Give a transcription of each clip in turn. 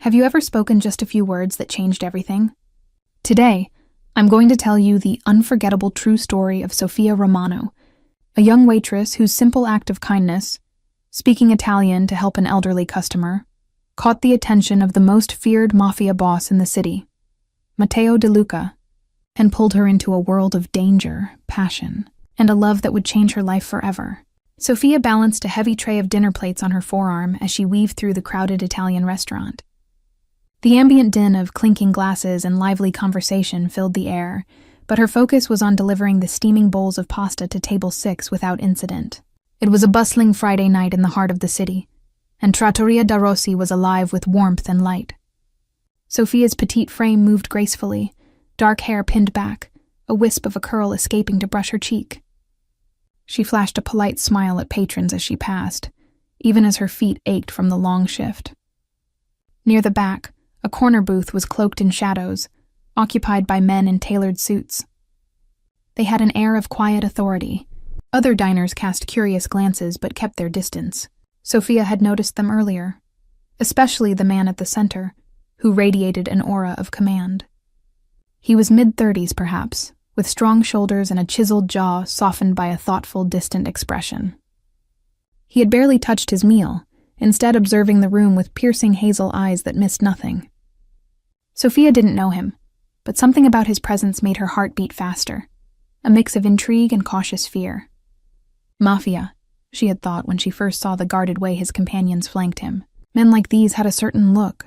Have you ever spoken just a few words that changed everything? Today, I'm going to tell you the unforgettable true story of Sofia Romano, a young waitress whose simple act of kindness, speaking Italian to help an elderly customer, caught the attention of the most feared Mafia boss in the city, Matteo De Luca, and pulled her into a world of danger, passion, and a love that would change her life forever. Sofia balanced a heavy tray of dinner plates on her forearm as she weaved through the crowded Italian restaurant. The ambient din of clinking glasses and lively conversation filled the air, but her focus was on delivering the steaming bowls of pasta to table 6 without incident. It was a bustling Friday night in the heart of the city, and Trattoria da Rossi was alive with warmth and light. Sofia's petite frame moved gracefully, dark hair pinned back, a wisp of a curl escaping to brush her cheek. She flashed a polite smile at patrons as she passed, even as her feet ached from the long shift. Near the back, a corner booth was cloaked in shadows, occupied by men in tailored suits. They had an air of quiet authority. Other diners cast curious glances but kept their distance. Sofia had noticed them earlier, especially the man at the center, who radiated an aura of command. He was mid-30s, perhaps, with strong shoulders and a chiseled jaw softened by a thoughtful, distant expression. He had barely touched his meal, instead observing the room with piercing hazel eyes that missed nothing. Sofia didn't know him, but something about his presence made her heart beat faster, a mix of intrigue and cautious fear. Mafia, she had thought when she first saw the guarded way his companions flanked him. Men like these had a certain look,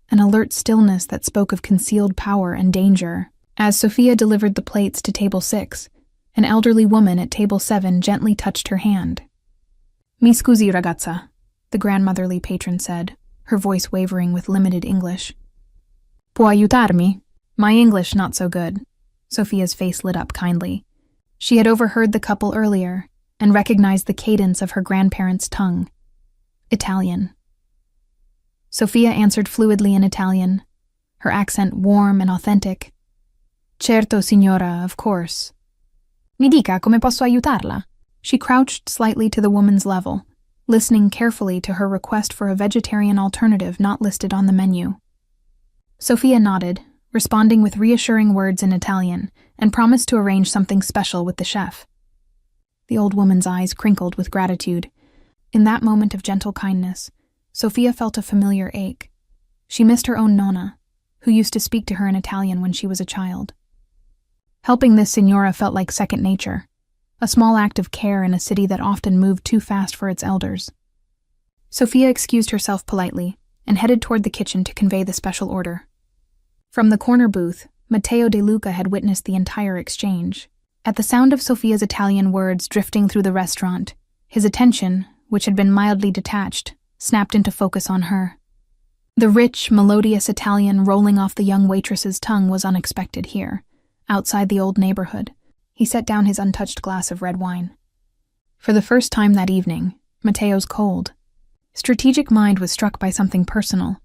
an alert stillness that spoke of concealed power and danger. As Sofia delivered the plates to table 6, an elderly woman at table 7 gently touched her hand. "Mi scusi, ragazza," the grandmotherly patron said, her voice wavering with limited English. "Può aiutarmi?" "My English not so good." Sofia's face lit up kindly. She had overheard the couple earlier and recognized the cadence of her grandparents' tongue. Italian. Sofia answered fluidly in Italian, her accent warm and authentic. "Certo, signora, of course." "Mi dica come posso aiutarla?" She crouched slightly to the woman's level, listening carefully to her request for a vegetarian alternative not listed on the menu. Sofia nodded, responding with reassuring words in Italian, and promised to arrange something special with the chef. The old woman's eyes crinkled with gratitude. In that moment of gentle kindness, Sofia felt a familiar ache. She missed her own nonna, who used to speak to her in Italian when she was a child. Helping this signora felt like second nature, a small act of care in a city that often moved too fast for its elders. Sofia excused herself politely and headed toward the kitchen to convey the special order. From the corner booth, Matteo De Luca had witnessed the entire exchange. At the sound of Sofia's Italian words drifting through the restaurant, his attention, which had been mildly detached, snapped into focus on her. The rich, melodious Italian rolling off the young waitress's tongue was unexpected here, outside the old neighborhood. He set down his untouched glass of red wine. For the first time that evening, Matteo's cold, strategic mind was struck by something personal.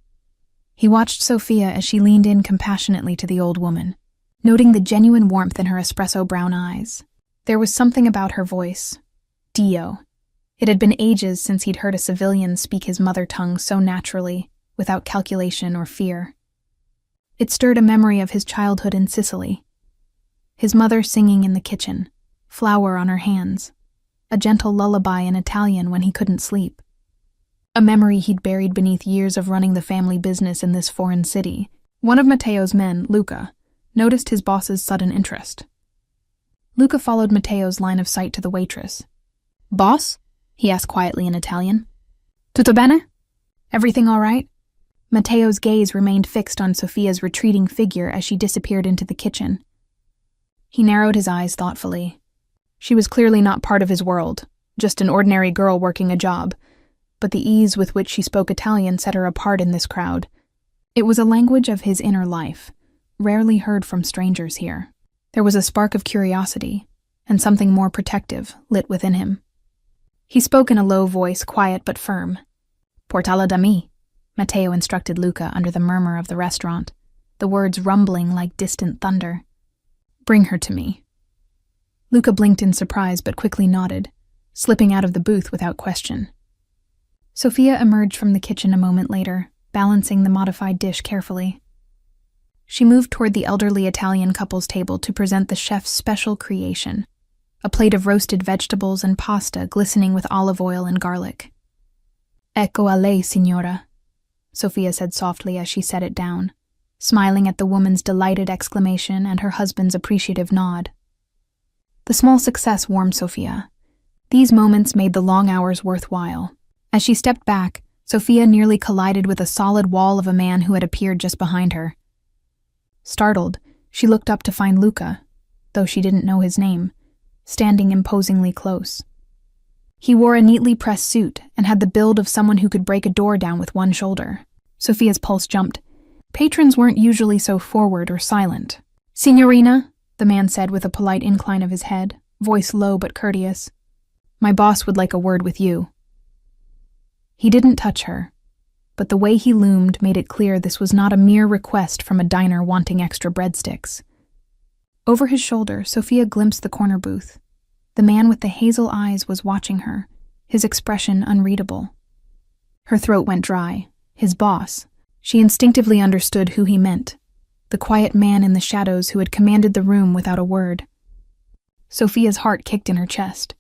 He watched Sofia as she leaned in compassionately to the old woman, noting the genuine warmth in her espresso-brown eyes. There was something about her voice. Dio. It had been ages since he'd heard a civilian speak his mother tongue so naturally, without calculation or fear. It stirred a memory of his childhood in Sicily. His mother singing in the kitchen, flour on her hands, a gentle lullaby in Italian when he couldn't sleep. A memory he'd buried beneath years of running the family business in this foreign city. One of Matteo's men, Luca, noticed his boss's sudden interest. Luca followed Matteo's line of sight to the waitress. "Boss?" he asked quietly in Italian. "Tutto bene? Everything all right?" Matteo's gaze remained fixed on Sofia's retreating figure as she disappeared into the kitchen. He narrowed his eyes thoughtfully. She was clearly not part of his world, just an ordinary girl working a job, but the ease with which she spoke Italian set her apart in this crowd. It was a language of his inner life, rarely heard from strangers here. There was a spark of curiosity, and something more protective lit within him. He spoke in a low voice, quiet but firm. "Portala da me," Matteo instructed Luca under the murmur of the restaurant, the words rumbling like distant thunder. "Bring her to me." Luca blinked in surprise but quickly nodded, slipping out of the booth without question. Sofia emerged from the kitchen a moment later, balancing the modified dish carefully. She moved toward the elderly Italian couple's table to present the chef's special creation, a plate of roasted vegetables and pasta glistening with olive oil and garlic. "Ecco a lei, signora," Sophia said softly as she set it down, smiling at the woman's delighted exclamation and her husband's appreciative nod. The small success warmed Sophia. These moments made the long hours worthwhile. As she stepped back, Sophia nearly collided with a solid wall of a man who had appeared just behind her. Startled, she looked up to find Luca, though she didn't know his name, standing imposingly close. He wore a neatly pressed suit and had the build of someone who could break a door down with one shoulder. Sophia's pulse jumped. Patrons weren't usually so forward or silent. "Signorina," the man said with a polite incline of his head, voice low but courteous. "My boss would like a word with you." He didn't touch her, but the way he loomed made it clear this was not a mere request from a diner wanting extra breadsticks. Over his shoulder, Sophia glimpsed the corner booth. The man with the hazel eyes was watching her, his expression unreadable. Her throat went dry. His boss. She instinctively understood who he meant, the quiet man in the shadows who had commanded the room without a word. Sophia's heart kicked in her chest.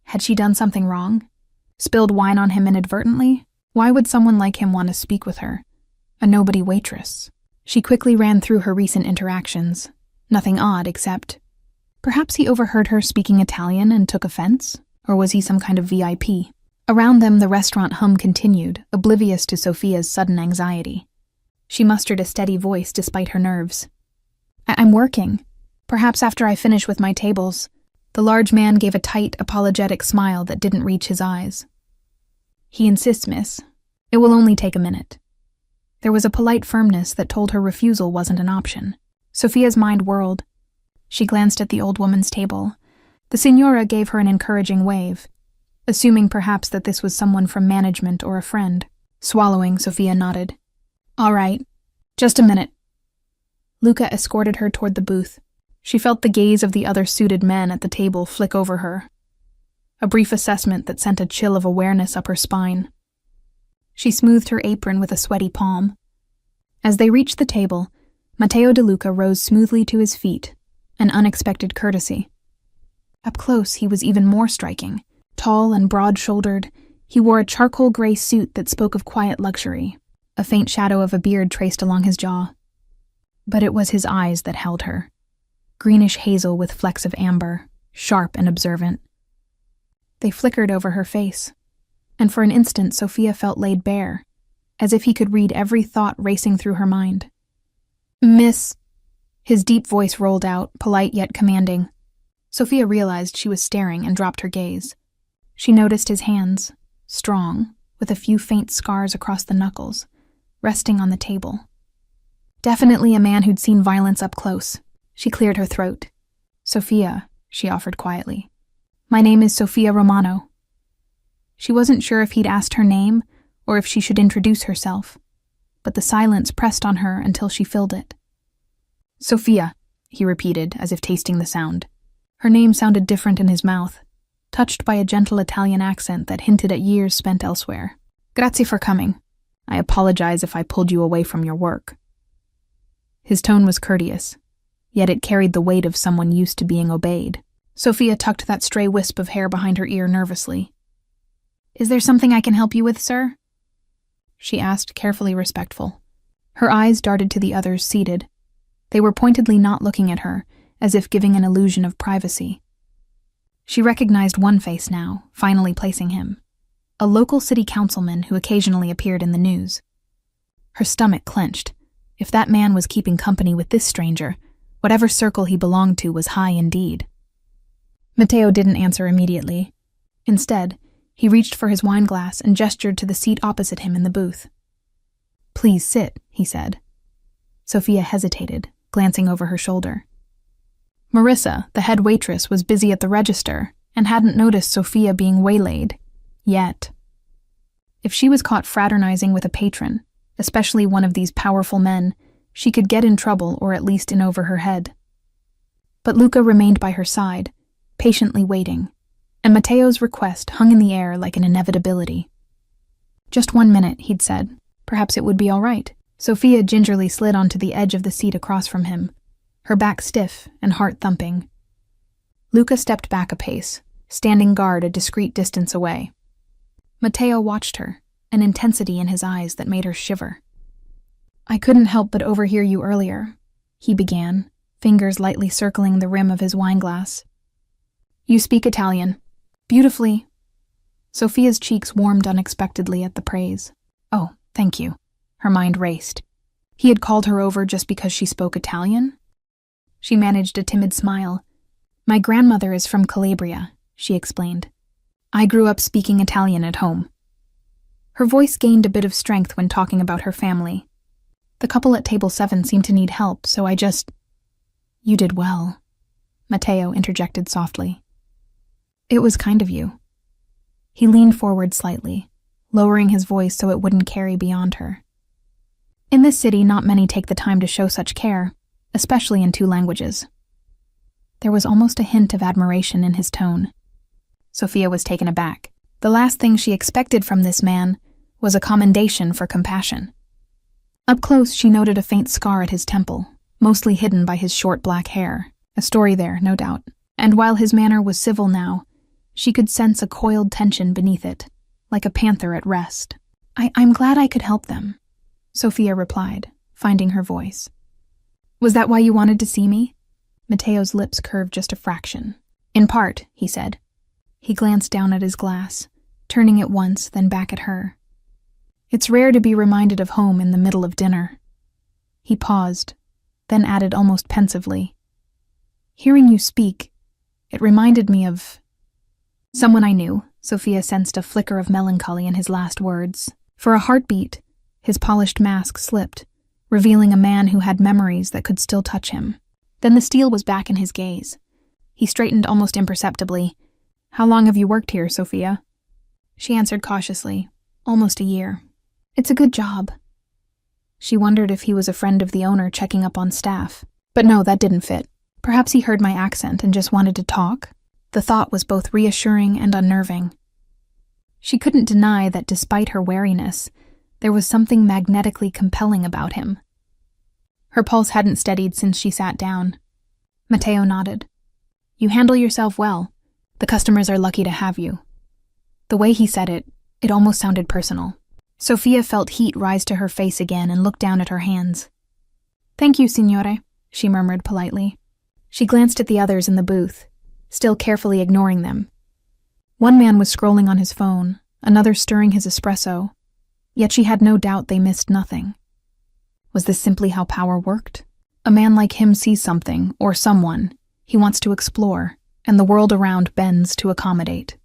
Had she done something wrong? Spilled wine on him inadvertently? Why would someone like him want to speak with her? A nobody waitress. She quickly ran through her recent interactions. Nothing odd except... Perhaps he overheard her speaking Italian and took offense? Or was he some kind of VIP? Around them, the restaurant hum continued, oblivious to Sophia's sudden anxiety. She mustered a steady voice despite her nerves. I'm working. Perhaps after I finish with my tables." The large man gave a tight, apologetic smile that didn't reach his eyes. "He insists, miss. It will only take a minute." There was a polite firmness that told her refusal wasn't an option. Sophia's mind whirled. She glanced at the old woman's table. The signora gave her an encouraging wave, assuming perhaps that this was someone from management or a friend. Swallowing, Sophia nodded. "All right. Just a minute." Luca escorted her toward the booth. She felt the gaze of the other suited men at the table flick over her. A brief assessment that sent a chill of awareness up her spine. She smoothed her apron with a sweaty palm. As they reached the table, Matteo De Luca rose smoothly to his feet, an unexpected courtesy. Up close, he was even more striking. Tall and broad-shouldered, he wore a charcoal gray suit that spoke of quiet luxury. A faint shadow of a beard traced along his jaw. But it was his eyes that held her. Greenish hazel with flecks of amber, sharp and observant. They flickered over her face, and for an instant Sophia felt laid bare, as if he could read every thought racing through her mind. "Miss..." His deep voice rolled out, polite yet commanding. Sophia realized she was staring and dropped her gaze. She noticed his hands, strong, with a few faint scars across the knuckles, resting on the table. Definitely a man who'd seen violence up close. She cleared her throat. "Sophia," she offered quietly. "My name is Sophia Romano." She wasn't sure if he'd asked her name or if she should introduce herself, but the silence pressed on her until she filled it. "Sophia," he repeated, as if tasting the sound. Her name sounded different in his mouth, touched by a gentle Italian accent that hinted at years spent elsewhere. "Grazie for coming. I apologize if I pulled you away from your work." His tone was courteous, yet it carried the weight of someone used to being obeyed. Sophia tucked that stray wisp of hair behind her ear nervously. "Is there something I can help you with, sir?" she asked, carefully respectful. Her eyes darted to the others seated. They were pointedly not looking at her, as if giving an illusion of privacy. She recognized one face now, finally placing him. A local city councilman who occasionally appeared in the news. Her stomach clenched. If that man was keeping company with this stranger, whatever circle he belonged to was high indeed. Matteo didn't answer immediately. Instead, he reached for his wine glass and gestured to the seat opposite him in the booth. "Please sit," he said. Sophia hesitated, glancing over her shoulder. Marissa, the head waitress, was busy at the register and hadn't noticed Sophia being waylaid. Yet. If she was caught fraternizing with a patron, especially one of these powerful men, she could get in trouble or at least in over her head. But Luca remained by her side, patiently waiting, and Matteo's request hung in the air like an inevitability. "Just 1 minute," he'd said. Perhaps it would be all right. Sophia gingerly slid onto the edge of the seat across from him, her back stiff and heart thumping. Luca stepped back a pace, standing guard a discreet distance away. Matteo watched her, an intensity in his eyes that made her shiver. "I couldn't help but overhear you earlier," he began, fingers lightly circling the rim of his wineglass. "You speak Italian. Beautifully." Sophia's cheeks warmed unexpectedly at the praise. "Oh, thank you." Her mind raced. He had called her over just because she spoke Italian? She managed a timid smile. "My grandmother is from Calabria," she explained. "I grew up speaking Italian at home." Her voice gained a bit of strength when talking about her family. "The couple at table 7 seemed to need help, so I just—" "You did well," Matteo interjected softly. "It was kind of you." He leaned forward slightly, lowering his voice so it wouldn't carry beyond her. In this city, not many take the time to show such care, especially in 2 languages. There was almost a hint of admiration in his tone. Sophia was taken aback. The last thing she expected from this man was a commendation for compassion. Up close, she noted a faint scar at his temple, mostly hidden by his short black hair. A story there, no doubt. And while his manner was civil now, she could sense a coiled tension beneath it, like a panther at rest. I'm glad I could help them," Sophia replied, finding her voice. "Was that why you wanted to see me?" Matteo's lips curved just a fraction. "In part," he said. He glanced down at his glass, turning it once, then back at her. "It's rare to be reminded of home in the middle of dinner." He paused, then added almost pensively, "Hearing you speak, it reminded me of someone I knew." Sophia sensed a flicker of melancholy in his last words. For a heartbeat, his polished mask slipped, revealing a man who had memories that could still touch him. Then the steel was back in his gaze. He straightened almost imperceptibly. "How long have you worked here, Sophia?" She answered cautiously, "Almost a year." "It's a good job." She wondered if he was a friend of the owner checking up on staff. But no, that didn't fit. Perhaps he heard my accent and just wanted to talk. The thought was both reassuring and unnerving. She couldn't deny that despite her wariness, there was something magnetically compelling about him. Her pulse hadn't steadied since she sat down. Matteo nodded. "You handle yourself well. The customers are lucky to have you." The way he said it, it almost sounded personal. Sophia felt heat rise to her face again and looked down at her hands. "Thank you, signore," she murmured politely. She glanced at the others in the booth, still carefully ignoring them. One man was scrolling on his phone, another stirring his espresso, yet she had no doubt they missed nothing. Was this simply how power worked? A man like him sees something, or someone, he wants to explore, and the world around bends to accommodate.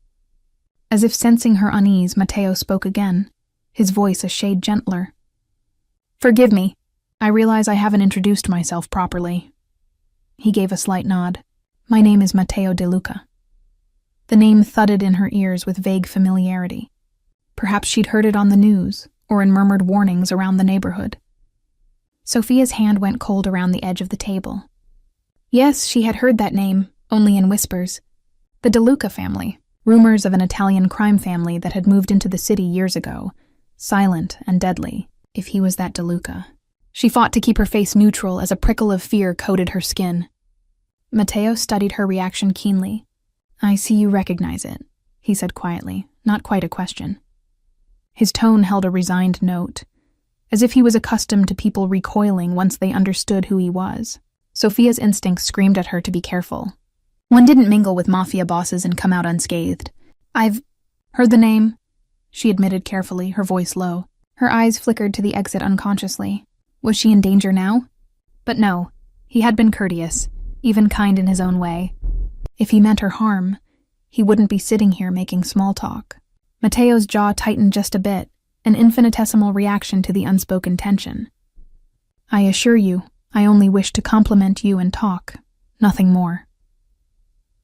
As if sensing her unease, Matteo spoke again, his voice a shade gentler. "Forgive me. I realize I haven't introduced myself properly." He gave a slight nod. "My name is Matteo De Luca." The name thudded in her ears with vague familiarity. Perhaps she'd heard it on the news, or in murmured warnings around the neighborhood. Sophia's hand went cold around the edge of the table. Yes, she had heard that name, only in whispers. The De Luca family, rumors of an Italian crime family that had moved into the city years ago, silent and deadly, if he was that De Luca. She fought to keep her face neutral as a prickle of fear coated her skin. Matteo studied her reaction keenly. "I see you recognize it," he said quietly, not quite a question. His tone held a resigned note, as if he was accustomed to people recoiling once they understood who he was. Sophia's instincts screamed at her to be careful. One didn't mingle with Mafia bosses and come out unscathed. "I've heard the name," she admitted carefully, her voice low. Her eyes flickered to the exit unconsciously. Was she in danger now? But no, he had been courteous, even kind in his own way. If he meant her harm, he wouldn't be sitting here making small talk. Matteo's jaw tightened just a bit, an infinitesimal reaction to the unspoken tension. "I assure you, I only wish to compliment you and talk, nothing more."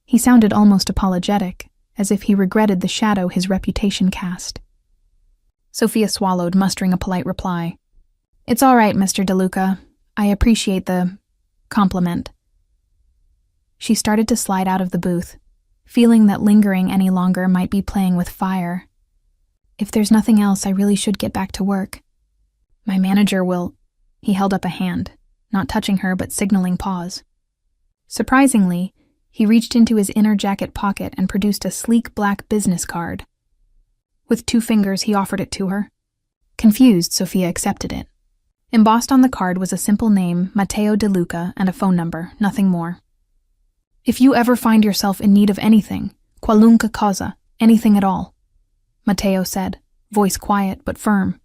He sounded almost apologetic, as if he regretted the shadow his reputation cast. Sophia swallowed, mustering a polite reply. "It's all right, Mr. De Luca. I appreciate the compliment." She started to slide out of the booth, feeling that lingering any longer might be playing with fire. "If there's nothing else, I really should get back to work." My manager will... He held up a hand, not touching her but signaling pause. Surprisingly, he reached into his inner jacket pocket and produced a sleek black business card. With 2 fingers, he offered it to her. Confused, Sophia accepted it. Embossed on the card was a simple name, Matteo De Luca, and a phone number, nothing more. If you ever find yourself in need of anything, qualunque cosa, anything at all, Matteo said, voice quiet but firm,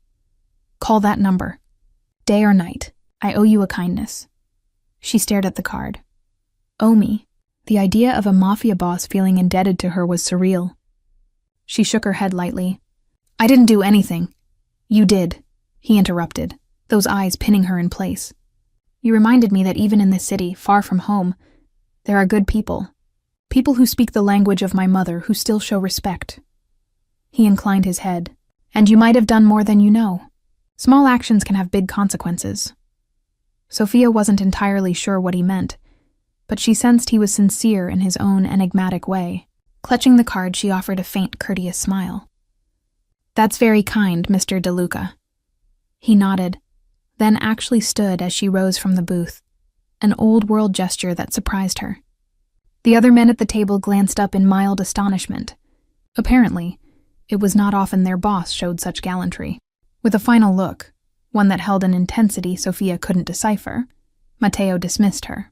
call that number. Day or night, I owe you a kindness. She stared at the card. Owe me? The idea of a mafia boss feeling indebted to her was surreal. She shook her head lightly. I didn't do anything. You did, he interrupted, those eyes pinning her in place. You reminded me that even in this city, far from home, there are good people. People who speak the language of my mother who still show respect. He inclined his head. And you might have done more than you know. Small actions can have big consequences. Sophia wasn't entirely sure what he meant, but she sensed he was sincere in his own enigmatic way. Clutching the card, she offered a faint, courteous smile. That's very kind, Mr. De Luca. He nodded, then actually stood as she rose from the booth, an old-world gesture that surprised her. The other men at the table glanced up in mild astonishment. Apparently, it was not often their boss showed such gallantry. With a final look, one that held an intensity Sophia couldn't decipher, Matteo dismissed her.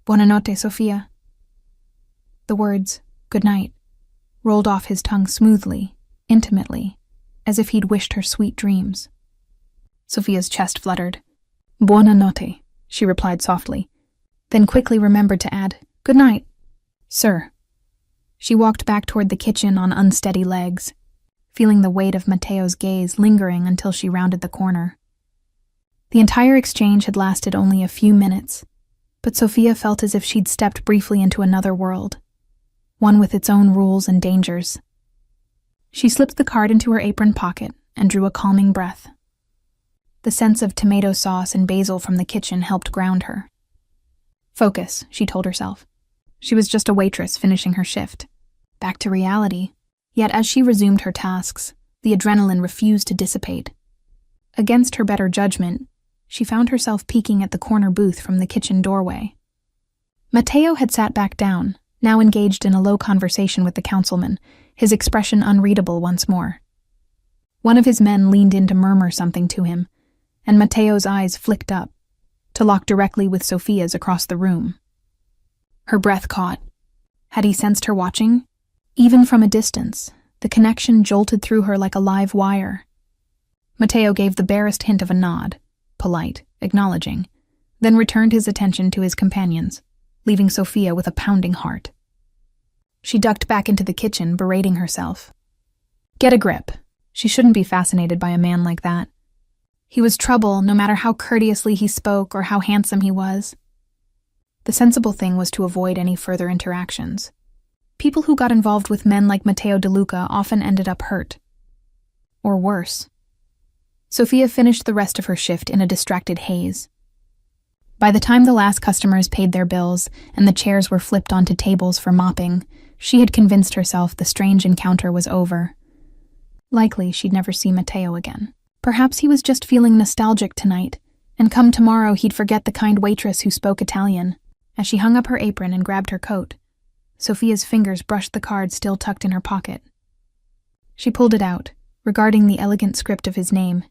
Buonanotte, Sophia. The words, good night, rolled off his tongue smoothly, intimately, as if he'd wished her sweet dreams. Sophia's chest fluttered. Buonanotte, she replied softly, then quickly remembered to add, good night, sir. She walked back toward the kitchen on unsteady legs, feeling the weight of Matteo's gaze lingering until she rounded the corner. The entire exchange had lasted only a few minutes, but Sophia felt as if she'd stepped briefly into another world, one with its own rules and dangers. She slipped the card into her apron pocket and drew a calming breath. The sense of tomato sauce and basil from the kitchen helped ground her. Focus, she told herself. She was just a waitress finishing her shift. Back to reality. Yet as she resumed her tasks, the adrenaline refused to dissipate. Against her better judgment, she found herself peeking at the corner booth from the kitchen doorway. Matteo had sat back down, now engaged in a low conversation with the councilman, his expression unreadable once more. One of his men leaned in to murmur something to him, and Matteo's eyes flicked up, to lock directly with Sophia's across the room. Her breath caught. Had he sensed her watching? Even from a distance, the connection jolted through her like a live wire. Matteo gave the barest hint of a nod, polite, acknowledging, then returned his attention to his companions, leaving Sophia with a pounding heart. She ducked back into the kitchen, berating herself. Get a grip. She shouldn't be fascinated by a man like that. He was trouble, no matter how courteously he spoke or how handsome he was. The sensible thing was to avoid any further interactions. People who got involved with men like Matteo De Luca often ended up hurt. Or worse. Sophia finished the rest of her shift in a distracted haze. By the time the last customers paid their bills and the chairs were flipped onto tables for mopping, she had convinced herself the strange encounter was over. Likely she'd never see Matteo again. Perhaps he was just feeling nostalgic tonight, and come tomorrow he'd forget the kind waitress who spoke Italian. As she hung up her apron and grabbed her coat, Sophia's fingers brushed the card still tucked in her pocket. She pulled it out, regarding the elegant script of his name.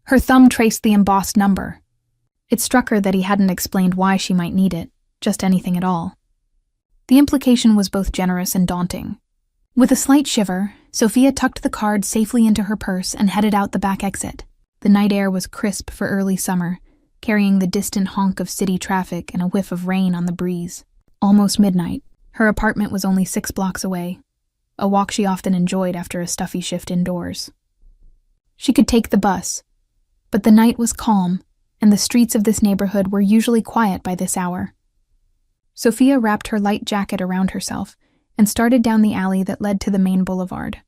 Her thumb traced the embossed number. It struck her that he hadn't explained why she might need it, just anything at all. The implication was both generous and daunting. With a slight shiver, Sophia tucked the card safely into her purse and headed out the back exit. The night air was crisp for early summer, carrying the distant honk of city traffic and a whiff of rain on the breeze. Almost midnight. Her apartment was only 6 blocks away, a walk she often enjoyed after a stuffy shift indoors. She could take the bus, but the night was calm, and the streets of this neighborhood were usually quiet by this hour. Sophia wrapped her light jacket around herself and started down the alley that led to the main boulevard.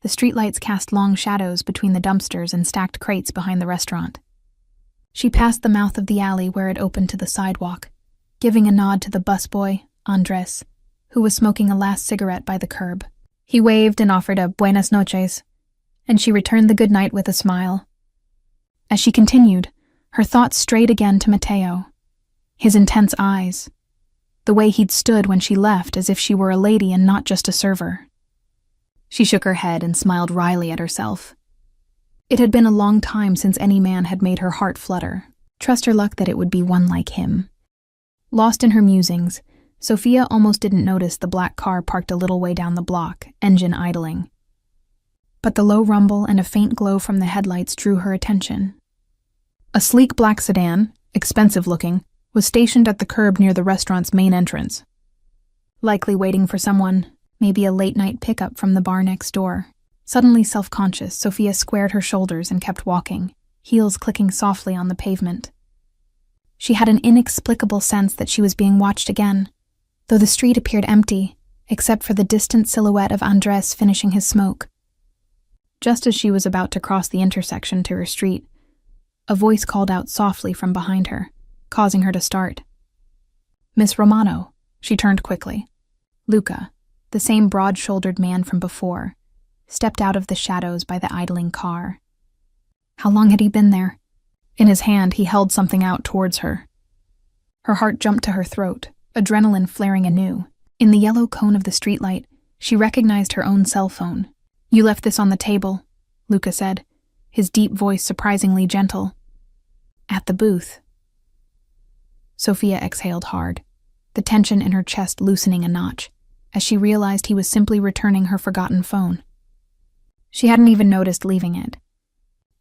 The streetlights cast long shadows between the dumpsters and stacked crates behind the restaurant. She passed the mouth of the alley where it opened to the sidewalk, giving a nod to the busboy, Andres, who was smoking a last cigarette by the curb. He waved and offered a buenas noches, and she returned the good night with a smile. As she continued, her thoughts strayed again to Matteo. His intense eyes. The way he'd stood when she left as if she were a lady and not just a server. She shook her head and smiled wryly at herself. It had been a long time since any man had made her heart flutter. Trust her luck that it would be one like him. Lost in her musings, Sophia almost didn't notice the black car parked a little way down the block, engine idling. But the low rumble and a faint glow from the headlights drew her attention. A sleek black sedan, expensive looking, was stationed at the curb near the restaurant's main entrance. Likely waiting for someone, maybe a late-night pickup from the bar next door. Suddenly self-conscious, Sophia squared her shoulders and kept walking, heels clicking softly on the pavement. She had an inexplicable sense that she was being watched again, though the street appeared empty, except for the distant silhouette of Andres finishing his smoke. Just as she was about to cross the intersection to her street, a voice called out softly from behind her, causing her to start. "Miss Romano." She turned quickly. Luca, the same broad-shouldered man from before, stepped out of the shadows by the idling car. How long had he been there? In his hand, he held something out towards her. Her heart jumped to her throat, adrenaline flaring anew. In the yellow cone of the streetlight, she recognized her own cell phone. "You left this on the table," Luca said, his deep voice surprisingly gentle. "At the booth." Sophia exhaled hard, the tension in her chest loosening a notch, as she realized he was simply returning her forgotten phone. She hadn't even noticed leaving it.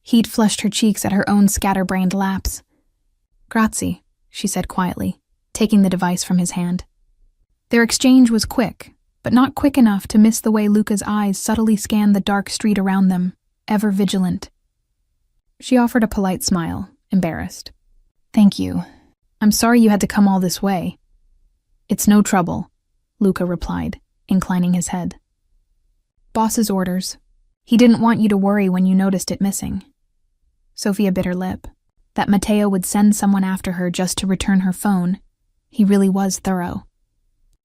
Heat flushed her cheeks at her own scatterbrained lapse. "Grazie," she said quietly, taking the device from his hand. Their exchange was quick, but not quick enough to miss the way Luca's eyes subtly scanned the dark street around them, ever vigilant. She offered a polite smile, embarrassed. "Thank you. I'm sorry you had to come all this way." "It's no trouble," Luca replied, inclining his head. "Boss's orders. He didn't want you to worry when you noticed it missing." Sophia bit her lip. That Matteo would send someone after her just to return her phone. He really was thorough.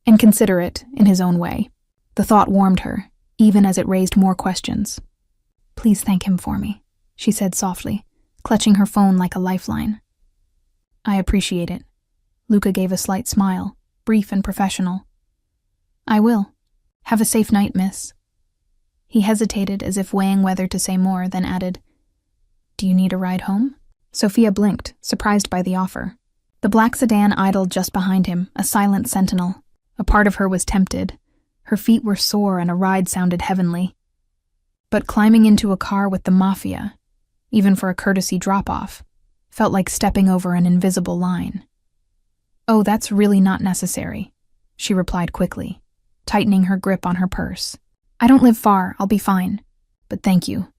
And considerate, in his own way. The thought warmed her, even as it raised more questions. "Please thank him for me," she said softly, clutching her phone like a lifeline. "I appreciate it." Luca gave a slight smile, brief and professional. "I will. Have a safe night, miss." He hesitated as if weighing whether to say more, then added, "Do you need a ride home?" Sophia blinked, surprised by the offer. The black sedan idled just behind him, a silent sentinel. A part of her was tempted. Her feet were sore and a ride sounded heavenly. But climbing into a car with the Mafia, even for a courtesy drop-off, felt like stepping over an invisible line. "Oh, that's really not necessary," she replied quickly, tightening her grip on her purse. "I don't live far, I'll be fine. But thank you."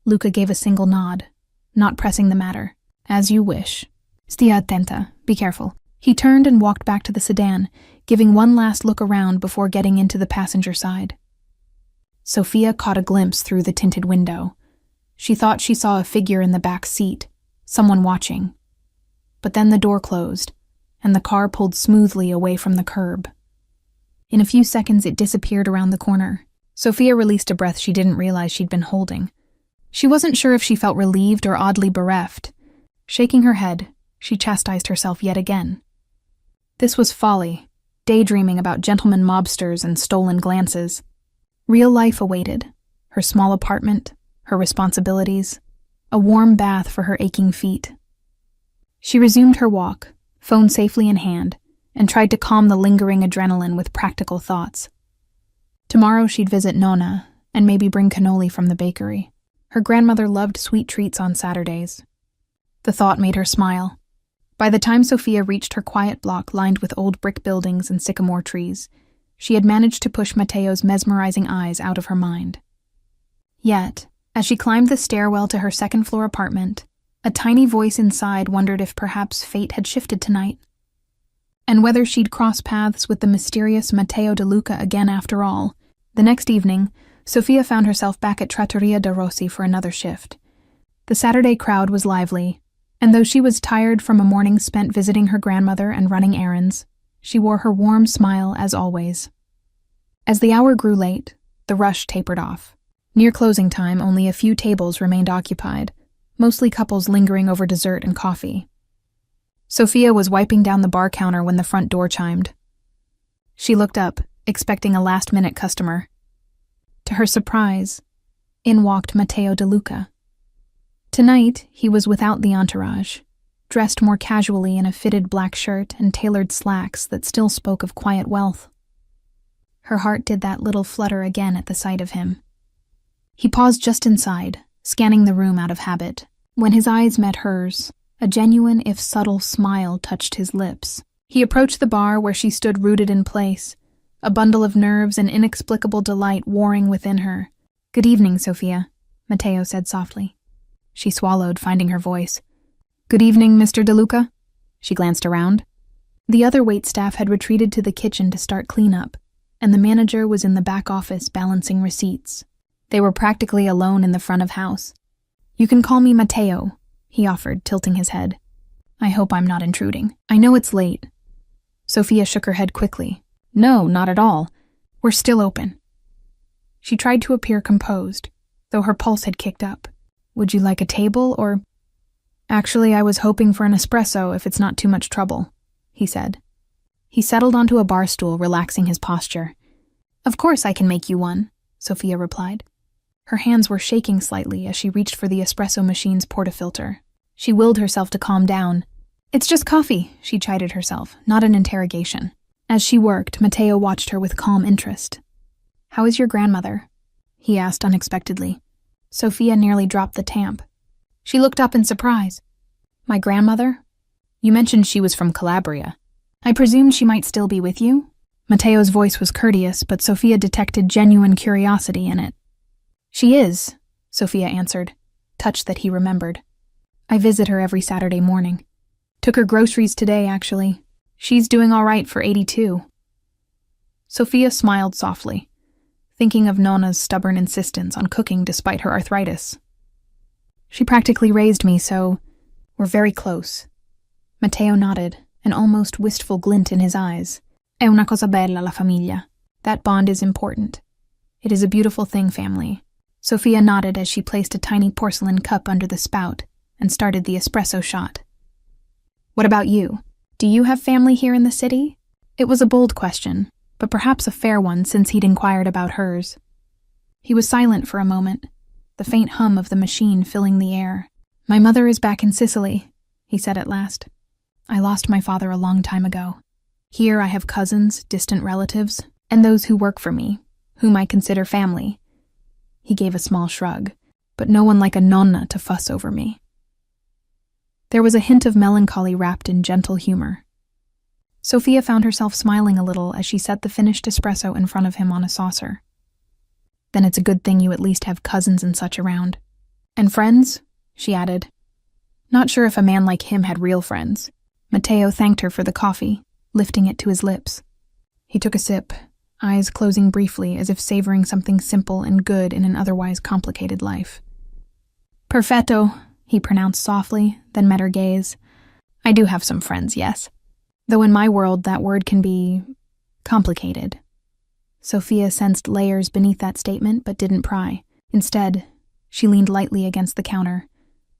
Luca gave a single nod, not pressing the matter. "As you wish. Stia attenta, be careful." He turned and walked back to the sedan, giving one last look around before getting into the passenger side. Sophia caught a glimpse through the tinted window. She thought she saw a figure in the back seat, someone watching. But then the door closed, and the car pulled smoothly away from the curb. In a few seconds, it disappeared around the corner. Sophia released a breath she didn't realize she'd been holding. She wasn't sure if she felt relieved or oddly bereft. Shaking her head, she chastised herself yet again. This was folly, daydreaming about gentleman mobsters and stolen glances. Real life awaited, her small apartment, her responsibilities, a warm bath for her aching feet. She resumed her walk, phone safely in hand, and tried to calm the lingering adrenaline with practical thoughts. Tomorrow she'd visit Nonna, and maybe bring cannoli from the bakery. Her grandmother loved sweet treats on Saturdays. The thought made her smile. By the time Sophia reached her quiet block lined with old brick buildings and sycamore trees, she had managed to push Matteo's mesmerizing eyes out of her mind. Yet, as she climbed the stairwell to her second-floor apartment, a tiny voice inside wondered if perhaps fate had shifted tonight, and whether she'd cross paths with the mysterious Matteo De Luca again after all. The next evening, Sophia found herself back at Trattoria de Rossi for another shift. The Saturday crowd was lively, and though she was tired from a morning spent visiting her grandmother and running errands, she wore her warm smile as always. As the hour grew late, the rush tapered off. Near closing time, only a few tables remained occupied, mostly couples lingering over dessert and coffee. Sophia was wiping down the bar counter when the front door chimed. She looked up, expecting a last-minute customer. To her surprise, in walked Matteo De Luca. Tonight, he was without the entourage, dressed more casually in a fitted black shirt and tailored slacks that still spoke of quiet wealth. Her heart did that little flutter again at the sight of him. He paused just inside, scanning the room out of habit. When his eyes met hers, a genuine if subtle smile touched his lips. He approached the bar where she stood rooted in place, a bundle of nerves and inexplicable delight warring within her. "Good evening, Sophia," Matteo said softly. She swallowed, finding her voice. "Good evening, Mr. De Luca." She glanced around. The other waitstaff had retreated to the kitchen to start cleanup, and the manager was in the back office balancing receipts. They were practically alone in the front of house. "You can call me Matteo," he offered, tilting his head. "I hope I'm not intruding. I know it's late." Sophia shook her head quickly. "No, not at all. We're still open." She tried to appear composed, though her pulse had kicked up. "Would you like a table, or—" "Actually, I was hoping for an espresso if it's not too much trouble," he said. He settled onto a bar stool, relaxing his posture. "Of course I can make you one," Sophia replied. Her hands were shaking slightly as she reached for the espresso machine's portafilter. She willed herself to calm down. "It's just coffee," she chided herself, not an interrogation. As she worked, Matteo watched her with calm interest. "How is your grandmother?" he asked unexpectedly. Sophia nearly dropped the tamp. She looked up in surprise. "My grandmother? You mentioned she was from Calabria. I presumed she might still be with you?" Matteo's voice was courteous, but Sophia detected genuine curiosity in it. "She is," Sophia answered, touched that he remembered. "I visit her every Saturday morning. Took her groceries today, actually. She's doing all right for 82. Sophia smiled softly, thinking of Nona's stubborn insistence on cooking despite her arthritis. "She practically raised me, so we're very close." Matteo nodded, an almost wistful glint in his eyes. "È una cosa bella, la famiglia. That bond is important. It is a beautiful thing, family." Sophia nodded as she placed a tiny porcelain cup under the spout and started the espresso shot. "What about you? Do you have family here in the city?" It was a bold question, but perhaps a fair one since he'd inquired about hers. He was silent for a moment, the faint hum of the machine filling the air. "My mother is back in Sicily," he said at last. "I lost my father a long time ago. Here I have cousins, distant relatives, and those who work for me, whom I consider family." He gave a small shrug, "but no one like a nonna to fuss over me." There was a hint of melancholy wrapped in gentle humor. Sophia found herself smiling a little as she set the finished espresso in front of him on a saucer. "Then it's a good thing you at least have cousins and such around. And friends?" she added. Not sure if a man like him had real friends. Matteo thanked her for the coffee, lifting it to his lips. He took a sip, eyes closing briefly as if savoring something simple and good in an otherwise complicated life. "Perfetto," he pronounced softly, then met her gaze. "I do have some friends, yes. Though in my world that word can be complicated." Sophia sensed layers beneath that statement but didn't pry. Instead, she leaned lightly against the counter,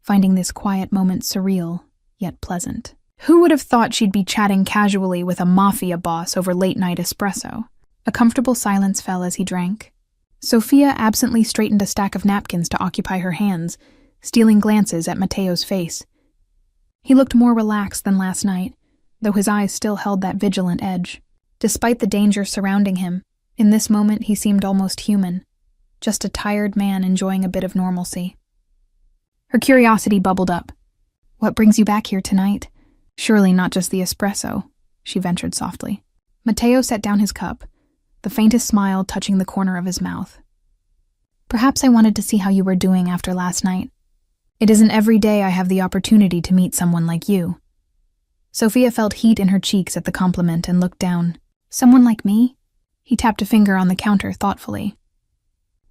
finding this quiet moment surreal, yet pleasant. Who would have thought she'd be chatting casually with a Mafia boss over late-night espresso? A comfortable silence fell as he drank. Sophia absently straightened a stack of napkins to occupy her hands, stealing glances at Matteo's face. He looked more relaxed than last night, though his eyes still held that vigilant edge. Despite the danger surrounding him, in this moment he seemed almost human, just a tired man enjoying a bit of normalcy. Her curiosity bubbled up. "What brings you back here tonight? Surely not just the espresso," she ventured softly. Matteo set down his cup, the faintest smile touching the corner of his mouth. "Perhaps I wanted to see how you were doing after last night. It isn't every day I have the opportunity to meet someone like you." Sophia felt heat in her cheeks at the compliment and looked down. "Someone like me?" He tapped a finger on the counter thoughtfully.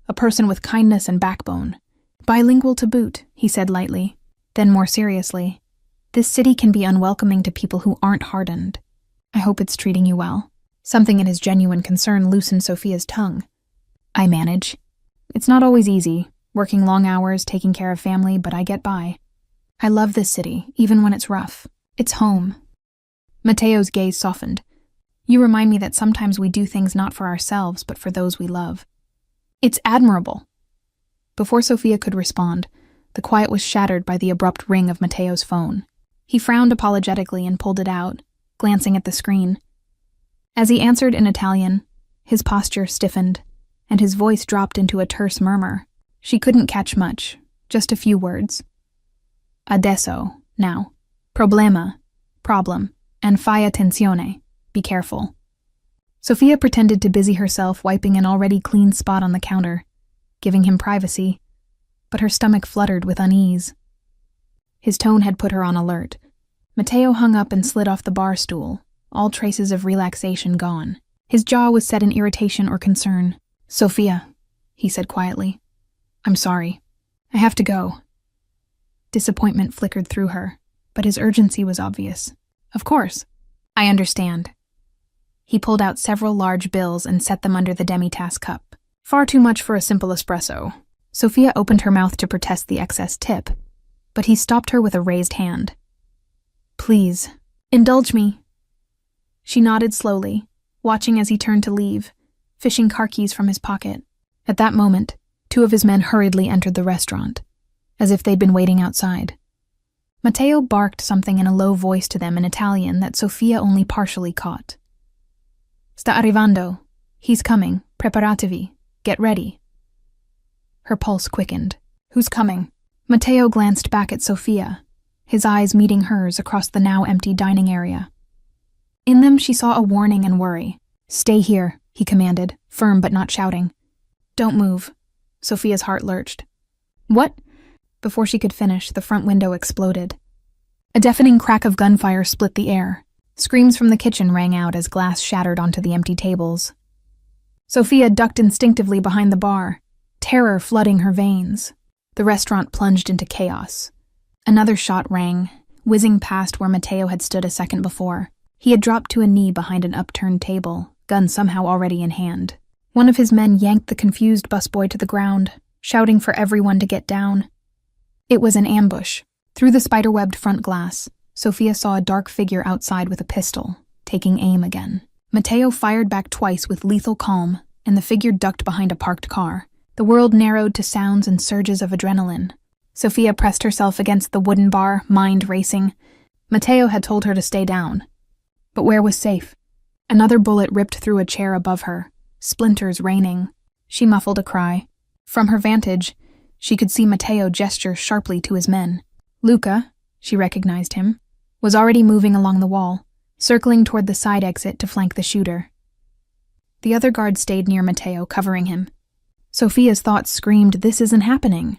"A person with kindness and backbone. Bilingual to boot," he said lightly. Then more seriously, "This city can be unwelcoming to people who aren't hardened. I hope it's treating you well." Something in his genuine concern loosened Sophia's tongue. "I manage. It's not always easy, Working long hours, taking care of family, but I get by. I love this city, even when it's rough. It's home. Matteo's gaze softened. You remind me that sometimes we do things not for ourselves, but for those we love. It's admirable. Before Sophia could respond, the quiet was shattered by the abrupt ring of Matteo's phone. He frowned apologetically and pulled it out, glancing at the screen. As he answered in Italian, his posture stiffened, and his voice dropped into a terse murmur. She couldn't catch much, just a few words. Adesso, now. Problema, problem, and fai attenzione, be careful. Sophia pretended to busy herself wiping an already clean spot on the counter, giving him privacy, but her stomach fluttered with unease. His tone had put her on alert. Matteo hung up and slid off the bar stool, all traces of relaxation gone. His jaw was set in irritation or concern. Sophia, he said quietly. I'm sorry. I have to go. Disappointment flickered through her, but his urgency was obvious. Of course. I understand. He pulled out several large bills and set them under the demi-tasse cup. Far too much for a simple espresso. Sophia opened her mouth to protest the excess tip, but he stopped her with a raised hand. Please, indulge me. She nodded slowly, watching as he turned to leave, fishing car keys from his pocket. At that moment, 2 of his men hurriedly entered the restaurant, as if they'd been waiting outside. Matteo barked something in a low voice to them in Italian that Sophia only partially caught. Sta arrivando. He's coming. Preparatevi. Get ready. Her pulse quickened. Who's coming? Matteo glanced back at Sophia, his eyes meeting hers across the now empty dining area. In them she saw a warning and worry. Stay here, he commanded, firm but not shouting. Don't move. Sophia's heart lurched. What? Before she could finish, the front window exploded. A deafening crack of gunfire split the air. Screams from the kitchen rang out as glass shattered onto the empty tables. Sophia ducked instinctively behind the bar, terror flooding her veins. The restaurant plunged into chaos. Another shot rang, whizzing past where Matteo had stood a second before. He had dropped to a knee behind an upturned table, gun somehow already in hand. One of his men yanked the confused busboy to the ground, shouting for everyone to get down. It was an ambush. Through the spiderwebbed front glass, Sophia saw a dark figure outside with a pistol, taking aim again. Matteo fired back twice with lethal calm, and the figure ducked behind a parked car. The world narrowed to sounds and surges of adrenaline. Sophia pressed herself against the wooden bar, mind racing. Matteo had told her to stay down. But where was safe? Another bullet ripped through a chair above her, splinters raining. She muffled a cry. From her vantage, she could see Matteo gesture sharply to his men. Luca, she recognized him, was already moving along the wall, circling toward the side exit to flank the shooter. The other guard stayed near Matteo, covering him. Sophia's thoughts screamed, this isn't happening.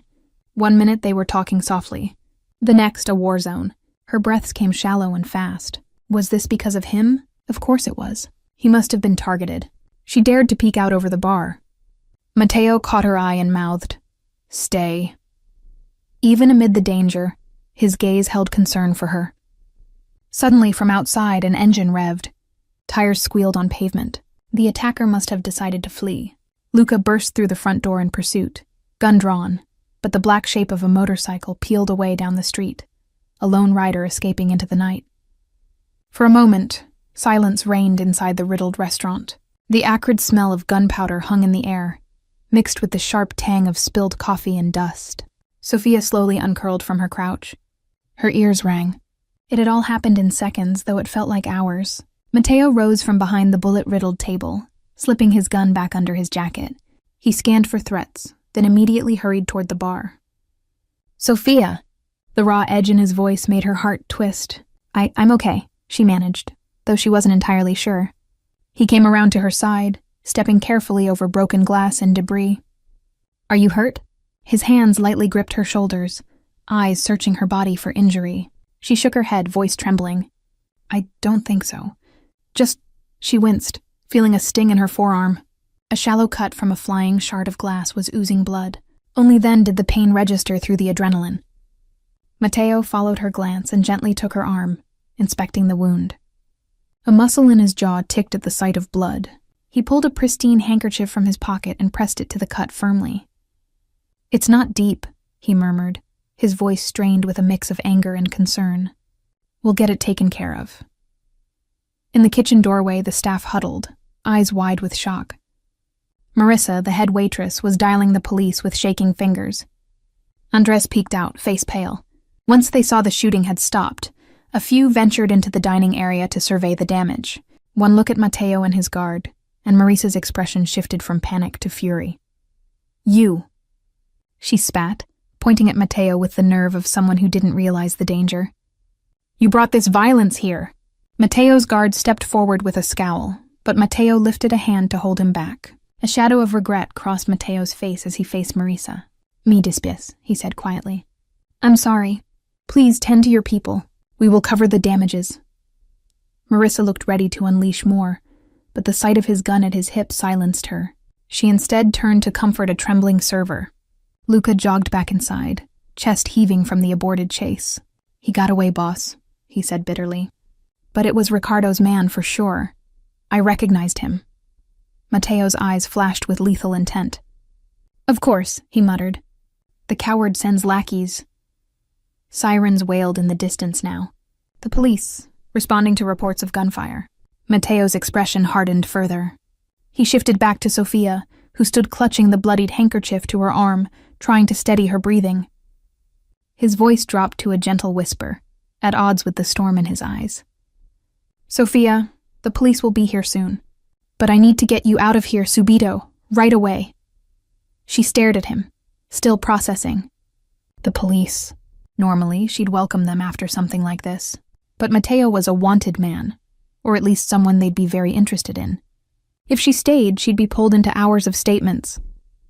1 minute they were talking softly. The next, a war zone. Her breaths came shallow and fast. Was this because of him? Of course it was. He must have been targeted. She dared to peek out over the bar. Matteo caught her eye and mouthed, Stay. Even amid the danger, his gaze held concern for her. Suddenly, from outside, an engine revved. Tires squealed on pavement. The attacker must have decided to flee. Luca burst through the front door in pursuit, gun drawn, but the black shape of a motorcycle peeled away down the street, a lone rider escaping into the night. For a moment, silence reigned inside the riddled restaurant. The acrid smell of gunpowder hung in the air, mixed with the sharp tang of spilled coffee and dust. Sophia slowly uncurled from her crouch. Her ears rang. It had all happened in seconds, though it felt like hours. Matteo rose from behind the bullet-riddled table, slipping his gun back under his jacket. He scanned for threats, then immediately hurried toward the bar. Sophia! The raw edge in his voice made her heart twist. I'm okay, she managed, though she wasn't entirely sure. He came around to her side, stepping carefully over broken glass and debris. Are you hurt? His hands lightly gripped her shoulders, eyes searching her body for injury. She shook her head, voice trembling. I don't think so. She winced, feeling a sting in her forearm. A shallow cut from a flying shard of glass was oozing blood. Only then did the pain register through the adrenaline. Matteo followed her glance and gently took her arm, inspecting the wound. A muscle in his jaw ticked at the sight of blood. He pulled a pristine handkerchief from his pocket and pressed it to the cut firmly. It's not deep, he murmured, his voice strained with a mix of anger and concern. We'll get it taken care of. In the kitchen doorway, the staff huddled, eyes wide with shock. Marissa, the head waitress, was dialing the police with shaking fingers. Andres peeked out, face pale. Once they saw the shooting had stopped, a few ventured into the dining area to survey the damage. One look at Mateo and his guard, and Marissa's expression shifted from panic to fury. You, she spat, pointing at Mateo with the nerve of someone who didn't realize the danger. You brought this violence here. Mateo's guard stepped forward with a scowl, but Mateo lifted a hand to hold him back. A shadow of regret crossed Mateo's face as he faced Marissa. Me despies, he said quietly. I'm sorry. Please tend to your people. We will cover the damages. Marissa looked ready to unleash more, but the sight of his gun at his hip silenced her. She instead turned to comfort a trembling server. Luca jogged back inside, chest heaving from the aborted chase. He got away, boss, he said bitterly. But it was Ricardo's man for sure. I recognized him. Mateo's eyes flashed with lethal intent. Of course, he muttered. The coward sends lackeys. Sirens wailed in the distance now. The police, responding to reports of gunfire. Mateo's expression hardened further. He shifted back to Sofia, who stood clutching the bloodied handkerchief to her arm, trying to steady her breathing. His voice dropped to a gentle whisper, at odds with the storm in his eyes. Sofia, the police will be here soon. But I need to get you out of here subito, right away. She stared at him, still processing. The police. Normally, she'd welcome them after something like this. But Mateo was a wanted man, or at least someone they'd be very interested in. If she stayed, she'd be pulled into hours of statements,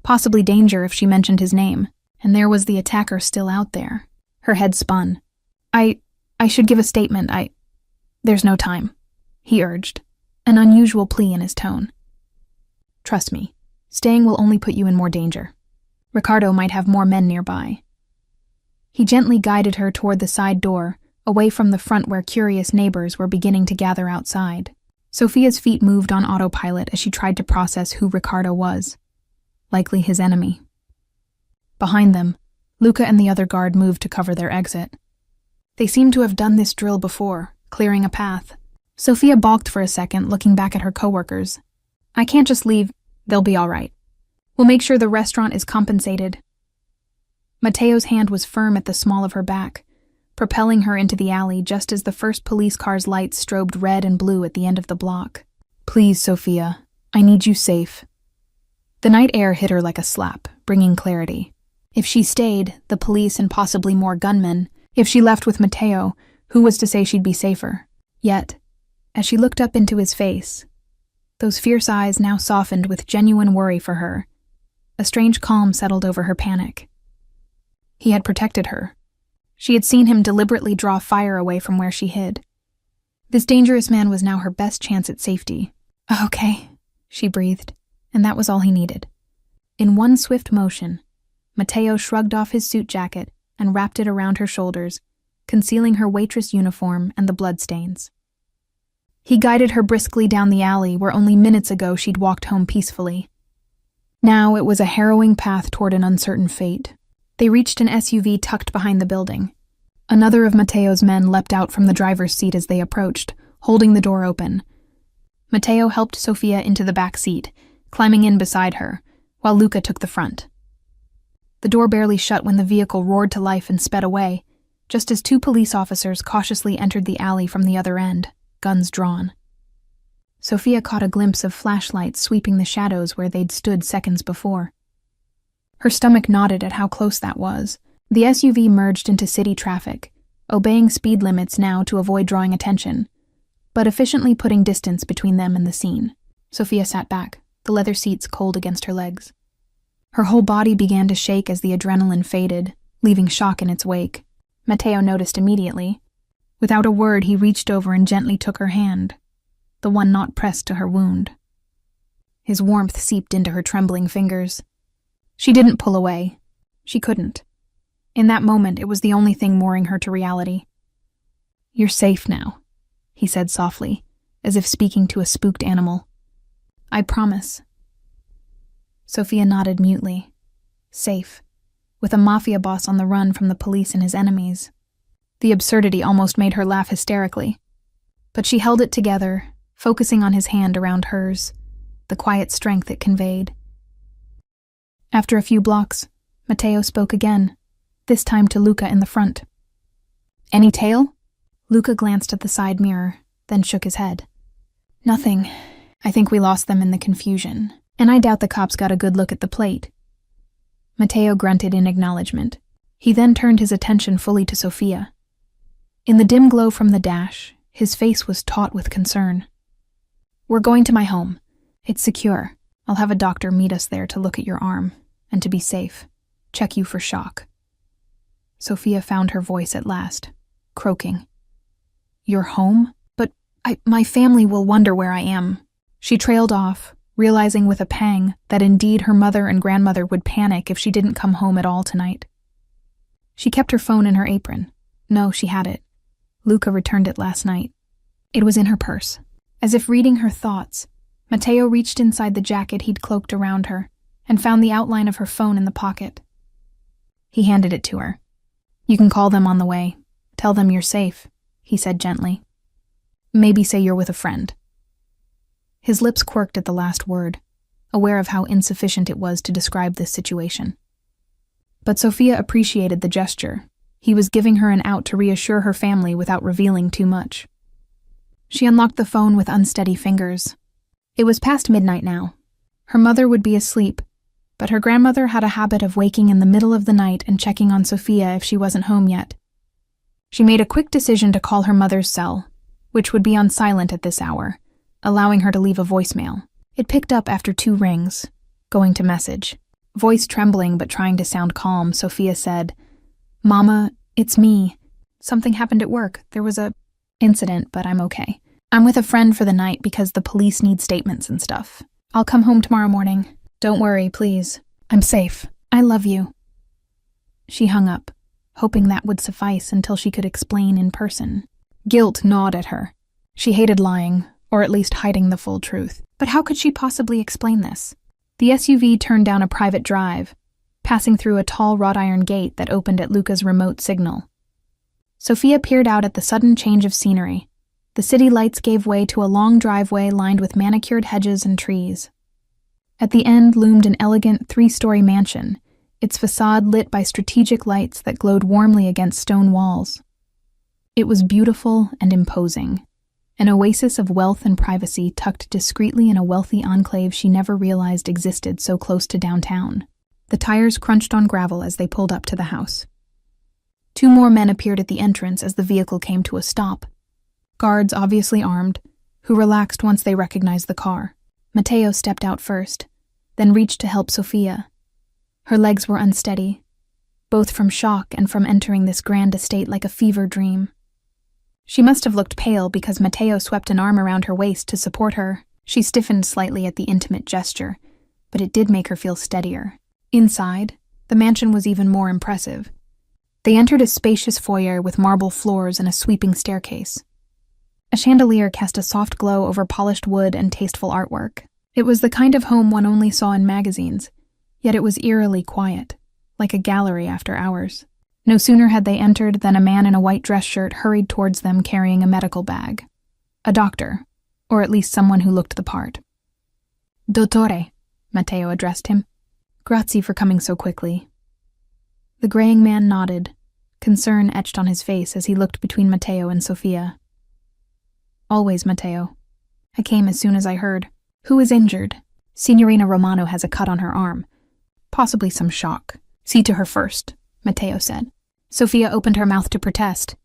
possibly danger if she mentioned his name, and there was the attacker still out there. Her head spun. I should give a statement. There's no time, he urged, an unusual plea in his tone. Trust me, staying will only put you in more danger. Ricardo might have more men nearby. He gently guided her toward the side door, away from the front where curious neighbors were beginning to gather outside. Sofia's feet moved on autopilot as she tried to process who Ricardo was. Likely his enemy. Behind them, Luca and the other guard moved to cover their exit. They seemed to have done this drill before, clearing a path. Sofia balked for a second, looking back at her coworkers. I can't just leave. They'll be all right. We'll make sure the restaurant is compensated. Mateo's hand was firm at the small of her back, propelling her into the alley just as the first police car's lights strobed red and blue at the end of the block. Please, Sofia, I need you safe. The night air hit her like a slap, bringing clarity. If she stayed, the police and possibly more gunmen. If she left with Mateo, who was to say she'd be safer? Yet, as she looked up into his face, those fierce eyes now softened with genuine worry for her. A strange calm settled over her panic. He had protected her. She had seen him deliberately draw fire away from where she hid. This dangerous man was now her best chance at safety. Okay, she breathed, and that was all he needed. In one swift motion, Mateo shrugged off his suit jacket and wrapped it around her shoulders, concealing her waitress uniform and the bloodstains. He guided her briskly down the alley where only minutes ago she'd walked home peacefully. Now it was a harrowing path toward an uncertain fate. They reached an SUV tucked behind the building. Another of Mateo's men leapt out from the driver's seat as they approached, holding the door open. Mateo helped Sofia into the back seat, climbing in beside her, while Luca took the front. The door barely shut when the vehicle roared to life and sped away, just as two police officers cautiously entered the alley from the other end, guns drawn. Sofia caught a glimpse of flashlights sweeping the shadows where they'd stood seconds before. Her stomach knotted at how close that was. The SUV merged into city traffic, obeying speed limits now to avoid drawing attention, but efficiently putting distance between them and the scene. Sofia sat back, the leather seats cold against her legs. Her whole body began to shake as the adrenaline faded, leaving shock in its wake. Mateo noticed immediately. Without a word, he reached over and gently took her hand, the one not pressed to her wound. His warmth seeped into her trembling fingers. She didn't pull away. She couldn't. In that moment, it was the only thing mooring her to reality. You're safe now, he said softly, as if speaking to a spooked animal. I promise. Sofia nodded mutely. Safe. with a Mafia boss on the run from the police and his enemies. The absurdity almost made her laugh hysterically. But she held it together, focusing on his hand around hers, the quiet strength it conveyed. After a few blocks, Matteo spoke again, this time to Luca in the front. "Any tale?" Luca glanced at the side mirror, then shook his head. "Nothing. I think we lost them in the confusion, and I doubt the cops got a good look at the plate." Matteo grunted in acknowledgement. He then turned his attention fully to Sofia. In the dim glow from the dash, his face was taut with concern. "We're going to my home. It's secure. I'll have a doctor meet us there to look at your arm, and to be safe, check you for shock." Sofia found her voice at last, croaking. "Your home? But my family will wonder where I am." She trailed off, realizing with a pang that indeed her mother and grandmother would panic if she didn't come home at all tonight. She kept her phone in her apron. No, she had it. Luca returned it last night. It was in her purse. As if reading her thoughts, Matteo reached inside the jacket he'd cloaked around her and found the outline of her phone in the pocket. He handed it to her. "You can call them on the way. Tell them you're safe," he said gently. "Maybe say you're with a friend." His lips quirked at the last word, aware of how insufficient it was to describe this situation. But Sofia appreciated the gesture. He was giving her an out to reassure her family without revealing too much. She unlocked the phone with unsteady fingers. It was past midnight now. Her mother would be asleep, but her grandmother had a habit of waking in the middle of the night and checking on Sofia if she wasn't home yet. She made a quick decision to call her mother's cell, which would be on silent at this hour, allowing her to leave a voicemail. It picked up after 2 rings, going to message. Voice trembling but trying to sound calm, Sofia said, "Mama, it's me. Something happened at work. There was a incident, but I'm okay. I'm with a friend for the night because the police need statements and stuff. I'll come home tomorrow morning. Don't worry, please. I'm safe. I love you." She hung up, hoping that would suffice until she could explain in person. Guilt gnawed at her. She hated lying, or at least hiding the full truth. But how could she possibly explain this? The SUV turned down a private drive, passing through a tall wrought iron gate that opened at Luca's remote signal. Sofia peered out at the sudden change of scenery. The city lights gave way to a long driveway lined with manicured hedges and trees. At the end loomed an elegant 3-story mansion, its facade lit by strategic lights that glowed warmly against stone walls. It was beautiful and imposing, an oasis of wealth and privacy tucked discreetly in a wealthy enclave she never realized existed so close to downtown. The tires crunched on gravel as they pulled up to the house. 2 more men appeared at the entrance as the vehicle came to a stop. Guards obviously armed, who relaxed once they recognized the car. Matteo stepped out first, then reached to help Sofia. Her legs were unsteady, both from shock and from entering this grand estate like a fever dream. She must have looked pale because Matteo swept an arm around her waist to support her. She stiffened slightly at the intimate gesture, but it did make her feel steadier. Inside, the mansion was even more impressive. They entered a spacious foyer with marble floors and a sweeping staircase. A chandelier cast a soft glow over polished wood and tasteful artwork. It was the kind of home one only saw in magazines, yet it was eerily quiet, like a gallery after hours. No sooner had they entered than a man in a white dress shirt hurried towards them carrying a medical bag. A doctor, or at least someone who looked the part. "Dottore," Matteo addressed him. "Grazie for coming so quickly." The graying man nodded, concern etched on his face as he looked between Matteo and Sofia. "Always, Matteo. I came as soon as I heard. Who is injured?" "Signorina Romano has a cut on her arm. Possibly some shock. See to her first," Matteo said. Sofia opened her mouth to protest.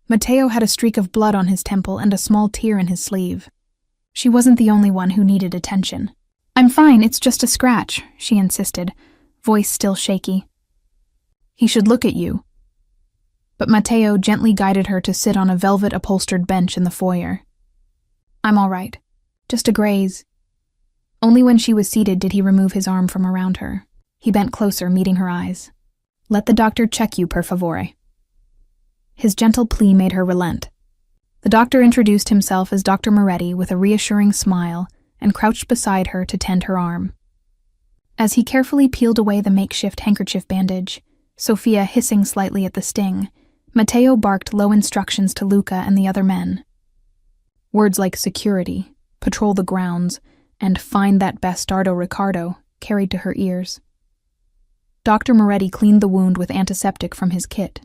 Matteo had a streak of blood on his temple and a small tear in his sleeve. She wasn't the only one who needed attention. "I'm fine, it's just a scratch," she insisted, voice still shaky. "He should look at you." But Matteo gently guided her to sit on a velvet-upholstered bench in the foyer. "I'm all right. Just a graze." Only when she was seated did he remove his arm from around her. He bent closer, meeting her eyes. "Let the doctor check you, per favore." His gentle plea made her relent. The doctor introduced himself as Dr. Moretti with a reassuring smile and crouched beside her to tend her arm. As he carefully peeled away the makeshift handkerchief bandage, Sophia hissing slightly at the sting, Matteo barked low instructions to Luca and the other men. Words like security, patrol the grounds, and find that bastardo Riccardo carried to her ears. Dr. Moretti cleaned the wound with antiseptic from his kit.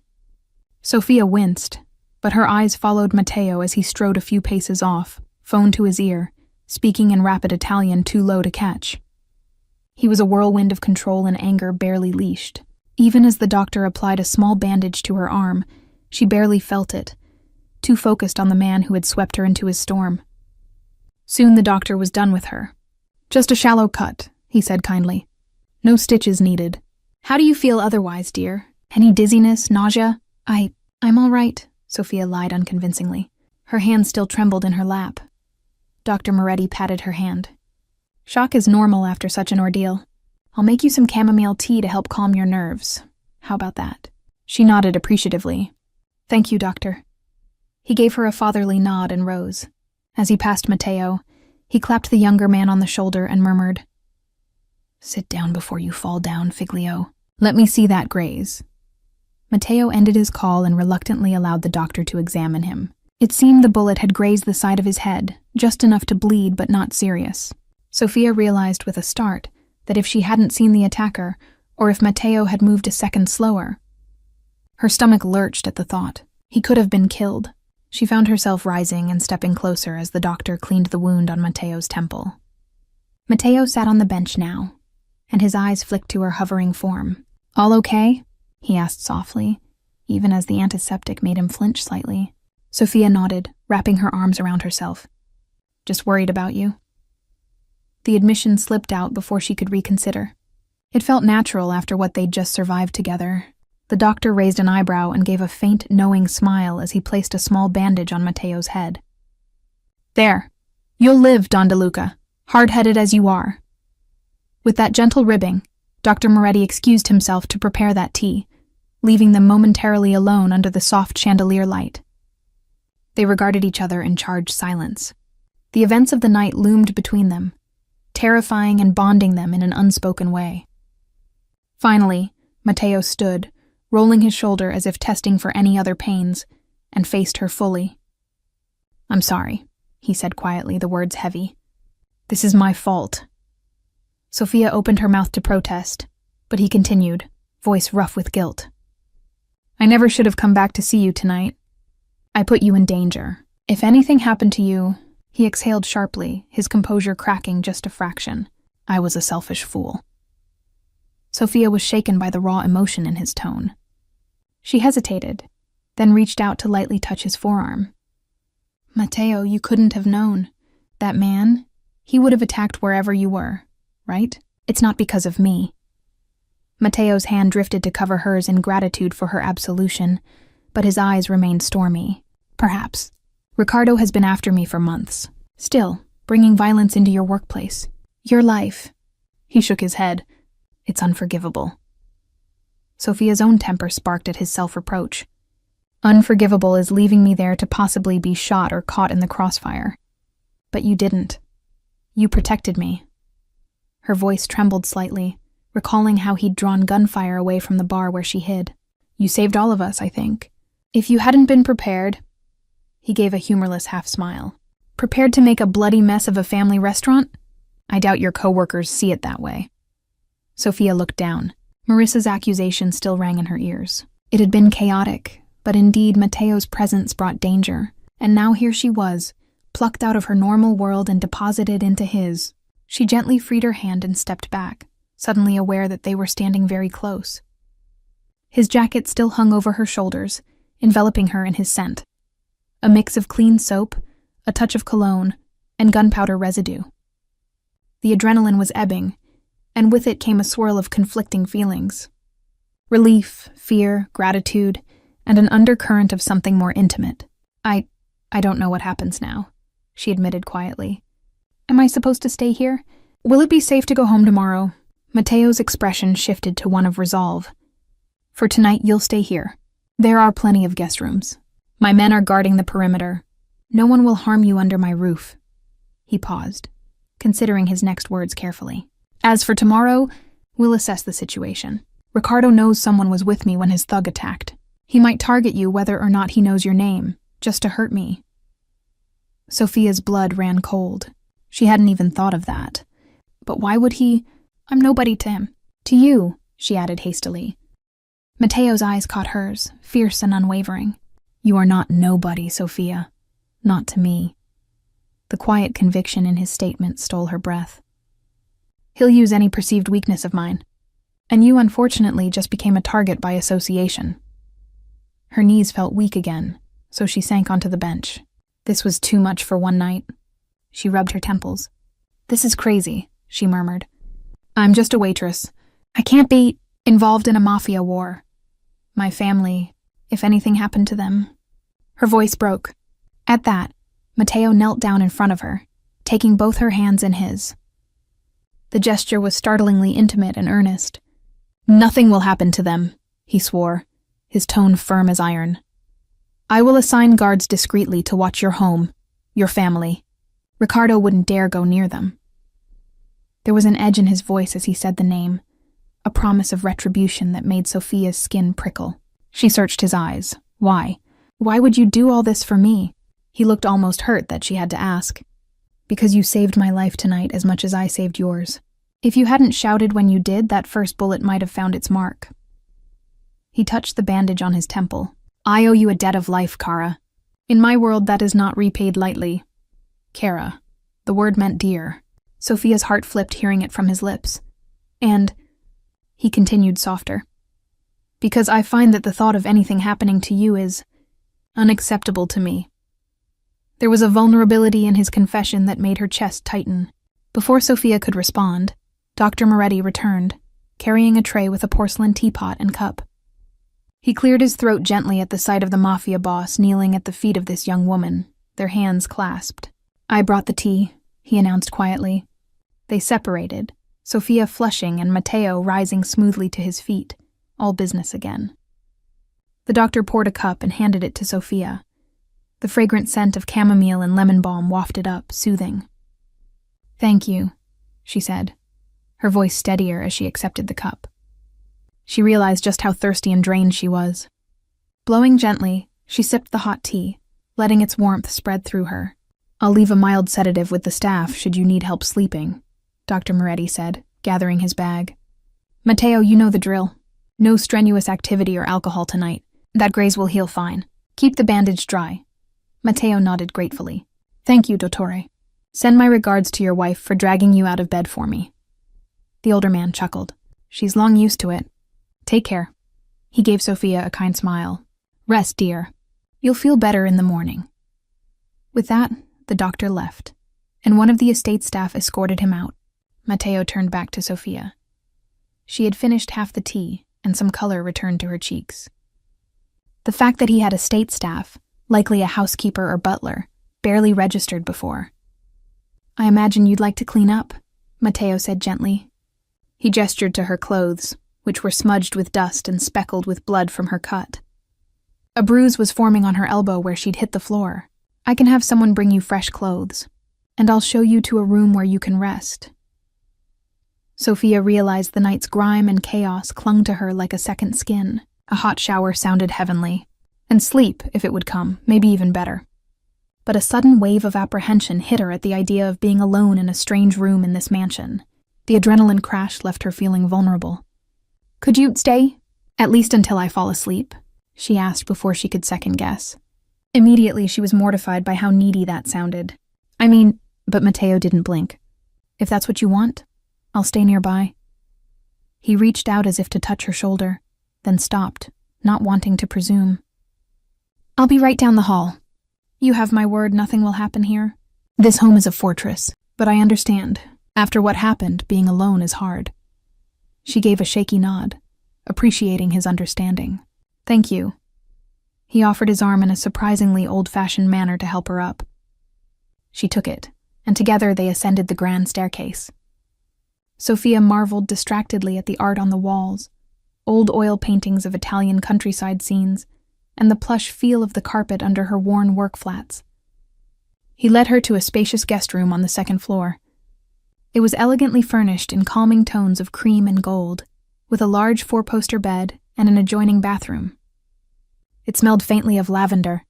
Sophia winced, but her eyes followed Matteo as he strode a few paces off, phone to his ear, speaking in rapid Italian too low to catch. He was a whirlwind of control and anger barely leashed. Even as the doctor applied a small bandage to her arm, she barely felt it, too focused on the man who had swept her into his storm. Soon the doctor was done with her. "Just a shallow cut," he said kindly. "No stitches needed. How do you feel otherwise, dear? Any dizziness, nausea?" I'm all right," Sophia lied unconvincingly. Her hand still trembled in her lap. Dr. Moretti patted her hand. "Shock is normal after such an ordeal. I'll make you some chamomile tea to help calm your nerves. How about that?" She nodded appreciatively. "Thank you, doctor." He gave her a fatherly nod and rose. As he passed Matteo, he clapped the younger man on the shoulder and murmured, "Sit down before you fall down, Figlio. Let me see that graze." Matteo ended his call and reluctantly allowed the doctor to examine him. It seemed the bullet had grazed the side of his head, just enough to bleed but not serious. Sophia realized with a start that if she hadn't seen the attacker, or if Matteo had moved a second slower. Her stomach lurched at the thought. He could have been killed. She found herself rising and stepping closer as the doctor cleaned the wound on Matteo's temple. Matteo sat on the bench now, and his eyes flicked to her hovering form. "All okay?" he asked softly, even as the antiseptic made him flinch slightly. Sophia nodded, wrapping her arms around herself. "Just worried about you." The admission slipped out before she could reconsider. It felt natural after what they'd just survived together. The doctor raised an eyebrow and gave a faint, knowing smile as he placed a small bandage on Matteo's head. "There. You'll live, Don DeLuca, hard-headed as you are." With that gentle ribbing, Dr. Moretti excused himself to prepare that tea, leaving them momentarily alone under the soft chandelier light. They regarded each other in charged silence. The events of the night loomed between them, terrifying and bonding them in an unspoken way. Finally, Matteo stood, rolling his shoulder as if testing for any other pains, and faced her fully. "I'm sorry," he said quietly, the words heavy. "This is my fault." Sophia opened her mouth to protest, but he continued, voice rough with guilt. "I never should have come back to see you tonight. I put you in danger. If anything happened to you," he exhaled sharply, his composure cracking just a fraction, "I was a selfish fool." Sophia was shaken by the raw emotion in his tone. She hesitated, then reached out to lightly touch his forearm. "Matteo, you couldn't have known. That man, he would have attacked wherever you were, right? It's not because of me." Matteo's hand drifted to cover hers in gratitude for her absolution, but his eyes remained stormy. "Perhaps. Riccardo has been after me for months. Still, bringing violence into your workplace. Your life." He shook his head. "It's unforgivable." Sophia's own temper sparked at his self-reproach. "Unforgivable is leaving me there to possibly be shot or caught in the crossfire. But you didn't. You protected me." Her voice trembled slightly, recalling how he'd drawn gunfire away from the bar where she hid. "You saved all of us, I think. If you hadn't been prepared—" He gave a humorless half-smile. "Prepared to make a bloody mess of a family restaurant? I doubt your co-workers see it that way." Sophia looked down. Marissa's accusation still rang in her ears. It had been chaotic, but indeed Matteo's presence brought danger, and now here she was, plucked out of her normal world and deposited into his. She gently freed her hand and stepped back, suddenly aware that they were standing very close. His jacket still hung over her shoulders, enveloping her in his scent. A mix of clean soap, a touch of cologne, and gunpowder residue. The adrenaline was ebbing, and with it came a swirl of conflicting feelings. Relief, fear, gratitude, and an undercurrent of something more intimate. I don't know what happens now," she admitted quietly. "Am I supposed to stay here? Will it be safe to go home tomorrow?" Matteo's expression shifted to one of resolve. "For tonight, you'll stay here. There are plenty of guest rooms. My men are guarding the perimeter. No one will harm you under my roof." He paused, considering his next words carefully. "As for tomorrow, we'll assess the situation. Ricardo knows someone was with me when his thug attacked. He might target you whether or not he knows your name, just to hurt me." Sophia's blood ran cold. She hadn't even thought of that. But why would he? "I'm nobody to him." "To you," she added hastily. Mateo's eyes caught hers, fierce and unwavering. "You are not nobody, Sophia. Not to me." The quiet conviction in his statement stole her breath. "He'll use any perceived weakness of mine. And you, unfortunately, just became a target by association." Her knees felt weak again, so she sank onto the bench. This was too much for one night. She rubbed her temples. "This is crazy," she murmured. "I'm just a waitress. I can't be involved in a mafia war. My family, if anything happened to them." Her voice broke. At that, Mateo knelt down in front of her, taking both her hands in his. The gesture was startlingly intimate and earnest. "Nothing will happen to them," he swore, his tone firm as iron. "I will assign guards discreetly to watch your home, your family. Ricardo wouldn't dare go near them." There was an edge in his voice as he said the name, a promise of retribution that made Sophia's skin prickle. She searched his eyes. "Why? Why would you do all this for me?" He looked almost hurt that she had to ask. "Because you saved my life tonight as much as I saved yours. If you hadn't shouted when you did, that first bullet might have found its mark." He touched the bandage on his temple. "I owe you a debt of life, Kara. In my world, that is not repaid lightly." Kara. The word meant dear. Sophia's heart flipped hearing it from his lips. "And," he continued softer, "because I find that the thought of anything happening to you is unacceptable to me." There was a vulnerability in his confession that made her chest tighten. Before Sophia could respond, Dr. Moretti returned, carrying a tray with a porcelain teapot and cup. He cleared his throat gently at the sight of the Mafia boss kneeling at the feet of this young woman, their hands clasped. "I brought the tea," he announced quietly. They separated, Sophia flushing and Mateo rising smoothly to his feet, all business again. The doctor poured a cup and handed it to Sophia. The fragrant scent of chamomile and lemon balm wafted up, soothing. "Thank you," she said, her voice steadier as she accepted the cup. She realized just how thirsty and drained she was. Blowing gently, she sipped the hot tea, letting its warmth spread through her. "I'll leave a mild sedative with the staff should you need help sleeping," Dr. Moretti said, gathering his bag. "Mateo, you know the drill. No strenuous activity or alcohol tonight. That graze will heal fine. Keep the bandage dry." Mateo nodded gratefully. "Thank you, Dottore. Send my regards to your wife for dragging you out of bed for me." The older man chuckled. "She's long used to it. Take care." He gave Sophia a kind smile. "Rest, dear. You'll feel better in the morning." With that, the doctor left, and one of the estate staff escorted him out. Mateo turned back to Sophia. She had finished half the tea, and some color returned to her cheeks. The fact that he had estate staff, likely a housekeeper or butler, barely registered before. "I imagine you'd like to clean up," Mateo said gently. He gestured to her clothes, which were smudged with dust and speckled with blood from her cut. A bruise was forming on her elbow where she'd hit the floor. "I can have someone bring you fresh clothes, and I'll show you to a room where you can rest." Sophia realized the night's grime and chaos clung to her like a second skin. A hot shower sounded heavenly, and sleep, if it would come, maybe even better. But a sudden wave of apprehension hit her at the idea of being alone in a strange room in this mansion. The adrenaline crash left her feeling vulnerable. "Could you stay? At least until I fall asleep?" she asked before she could second guess. Immediately she was mortified by how needy that sounded. But Mateo didn't blink. "If that's what you want, I'll stay nearby." He reached out as if to touch her shoulder, then stopped, not wanting to presume. "I'll be right down the hall. You have my word nothing will happen here. This home is a fortress, but I understand. After what happened, being alone is hard." She gave a shaky nod, appreciating his understanding. "Thank you." He offered his arm in a surprisingly old-fashioned manner to help her up. She took it, and together they ascended the grand staircase. Sophia marveled distractedly at the art on the walls, old oil paintings of Italian countryside scenes, and the plush feel of the carpet under her worn work flats. He led her to a spacious guest room on the second floor. It was elegantly furnished in calming tones of cream and gold, with a large four-poster bed and an adjoining bathroom. It smelled faintly of lavender.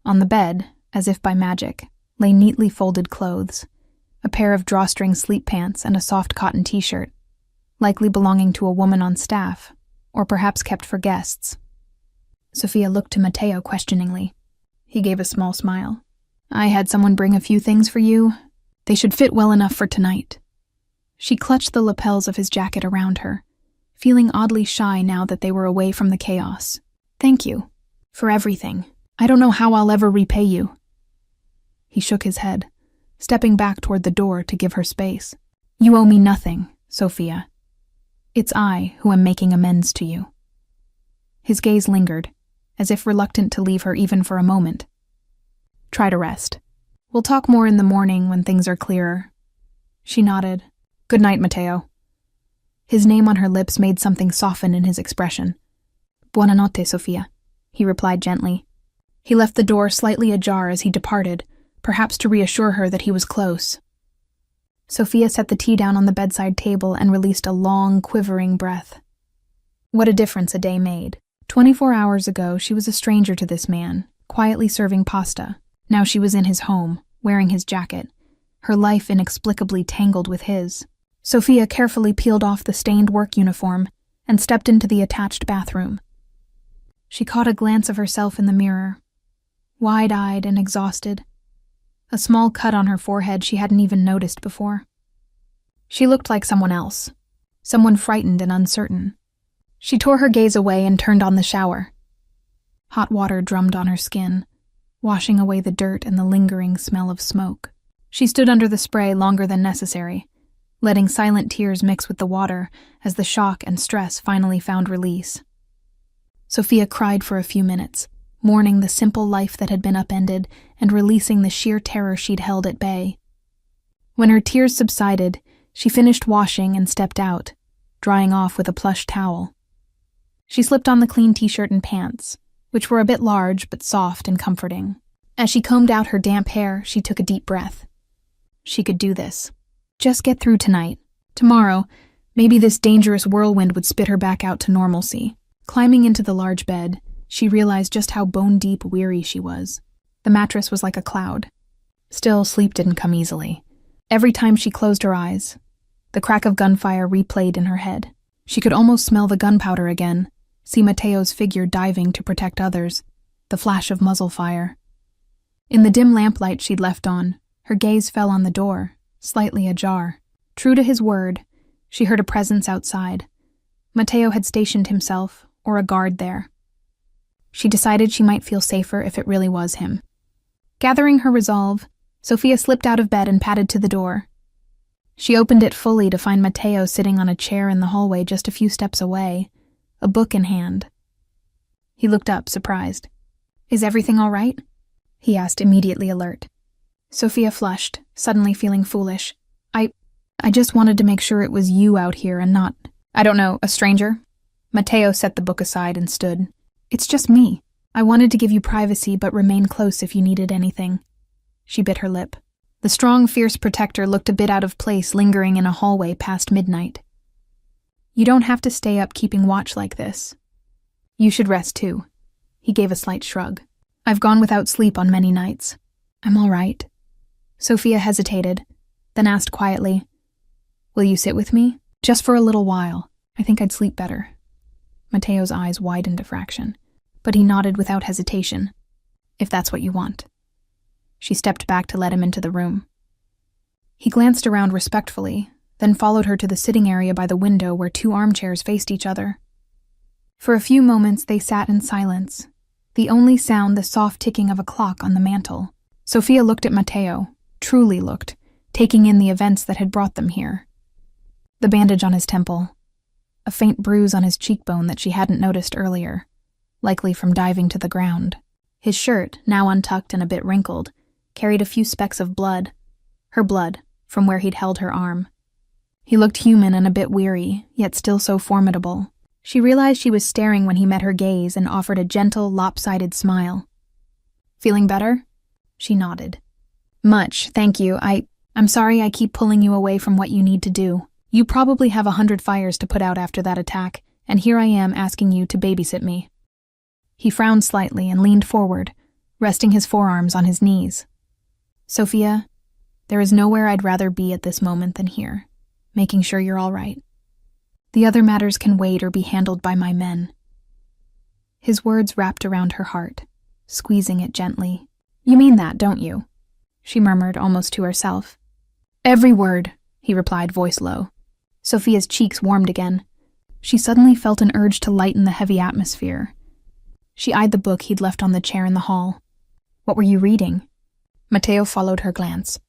On the bed, as if by magic, lay neatly folded clothes, a pair of drawstring sleep pants and a soft cotton t-shirt, likely belonging to a woman on staff, or perhaps kept for guests. Sophia looked to Matteo questioningly. He gave a small smile. "I had someone bring a few things for you. They should fit well enough for tonight." She clutched the lapels of his jacket around her, feeling oddly shy now that they were away from the chaos. "Thank you. For everything. I don't know how I'll ever repay you." He shook his head, stepping back toward the door to give her space. "You owe me nothing, Sophia. It's I who am making amends to you." His gaze lingered, as if reluctant to leave her even for a moment. "Try to rest. We'll talk more in the morning when things are clearer." She nodded. "Good night, Matteo." His name on her lips made something soften in his expression. "Buonanotte, Sophia," he replied gently. He left the door slightly ajar as he departed, perhaps to reassure her that he was close. Sophia set the tea down on the bedside table and released a long, quivering breath. What a difference a day made. 24 hours ago, she was a stranger to this man, quietly serving pasta. Now she was in his home, wearing his jacket, her life inexplicably tangled with his. Sophia carefully peeled off the stained work uniform and stepped into the attached bathroom. She caught a glance of herself in the mirror, wide-eyed and exhausted. A small cut on her forehead she hadn't even noticed before. She looked like someone else, someone frightened and uncertain. She tore her gaze away and turned on the shower. Hot water drummed on her skin, washing away the dirt and the lingering smell of smoke. She stood under the spray longer than necessary, letting silent tears mix with the water as the shock and stress finally found release. Sophia cried for a few minutes, mourning the simple life that had been upended and releasing the sheer terror she'd held at bay. When her tears subsided, she finished washing and stepped out, drying off with a plush towel. She slipped on the clean t-shirt and pants, which were a bit large but soft and comforting. As she combed out her damp hair, she took a deep breath. She could do this. Just get through tonight. Tomorrow, maybe this dangerous whirlwind would spit her back out to normalcy. Climbing into the large bed, she realized just how bone-deep weary she was. The mattress was like a cloud. Still, sleep didn't come easily. Every time she closed her eyes, the crack of gunfire replayed in her head. She could almost smell the gunpowder again, see Matteo's figure diving to protect others, the flash of muzzle fire. In the dim lamplight she'd left on, her gaze fell on the door, slightly ajar. True to his word, she heard a presence outside. Matteo had stationed himself, or a guard there. She decided she might feel safer if it really was him. Gathering her resolve, Sophia slipped out of bed and padded to the door. She opened it fully to find Matteo sitting on a chair in the hallway just a few steps away, a book in hand. He looked up, surprised. "Is everything all right?" he asked, immediately alert. Sophia flushed, suddenly feeling foolish. I just wanted to make sure it was you out here and not, I don't know, a stranger." Matteo set the book aside and stood. "It's just me. I wanted to give you privacy but remain close if you needed anything." She bit her lip. The strong, fierce protector looked a bit out of place lingering in a hallway past midnight. "You don't have to stay up keeping watch like this. You should rest too." He gave a slight shrug. "I've gone without sleep on many nights. I'm all right." Sophia hesitated, then asked quietly, "Will you sit with me? Just for a little while. I think I'd sleep better." Matteo's eyes widened a fraction, but he nodded without hesitation. "If that's what you want." She stepped back to let him into the room. He glanced around respectfully, then followed her to the sitting area by the window where two armchairs faced each other. For a few moments they sat in silence, the only sound the soft ticking of a clock on the mantel. Sophia looked at Matteo, truly looked, taking in the events that had brought them here. The bandage on his temple, a faint bruise on his cheekbone that she hadn't noticed earlier, likely from diving to the ground. His shirt, now untucked and a bit wrinkled, carried a few specks of blood, her blood, from where he'd held her arm. He looked human and a bit weary, yet still so formidable. She realized she was staring when he met her gaze and offered a gentle, lopsided smile. "Feeling better?" She nodded. "Much, thank you. I'm sorry I keep pulling you away from what you need to do." You probably have 100 fires to put out after that attack, and here I am asking you to babysit me." He frowned slightly and leaned forward, resting his forearms on his knees. "Sophia, there is nowhere I'd rather be at this moment than here, making sure you're all right. The other matters can wait or be handled by my men." His words wrapped around her heart, squeezing it gently. "You mean that, don't you?" she murmured almost to herself. "Every word," he replied, voice low. Sophia's cheeks warmed again. She suddenly felt an urge to lighten the heavy atmosphere. She eyed the book he'd left on the chair in the hall. "What were you reading?" Matteo followed her glance.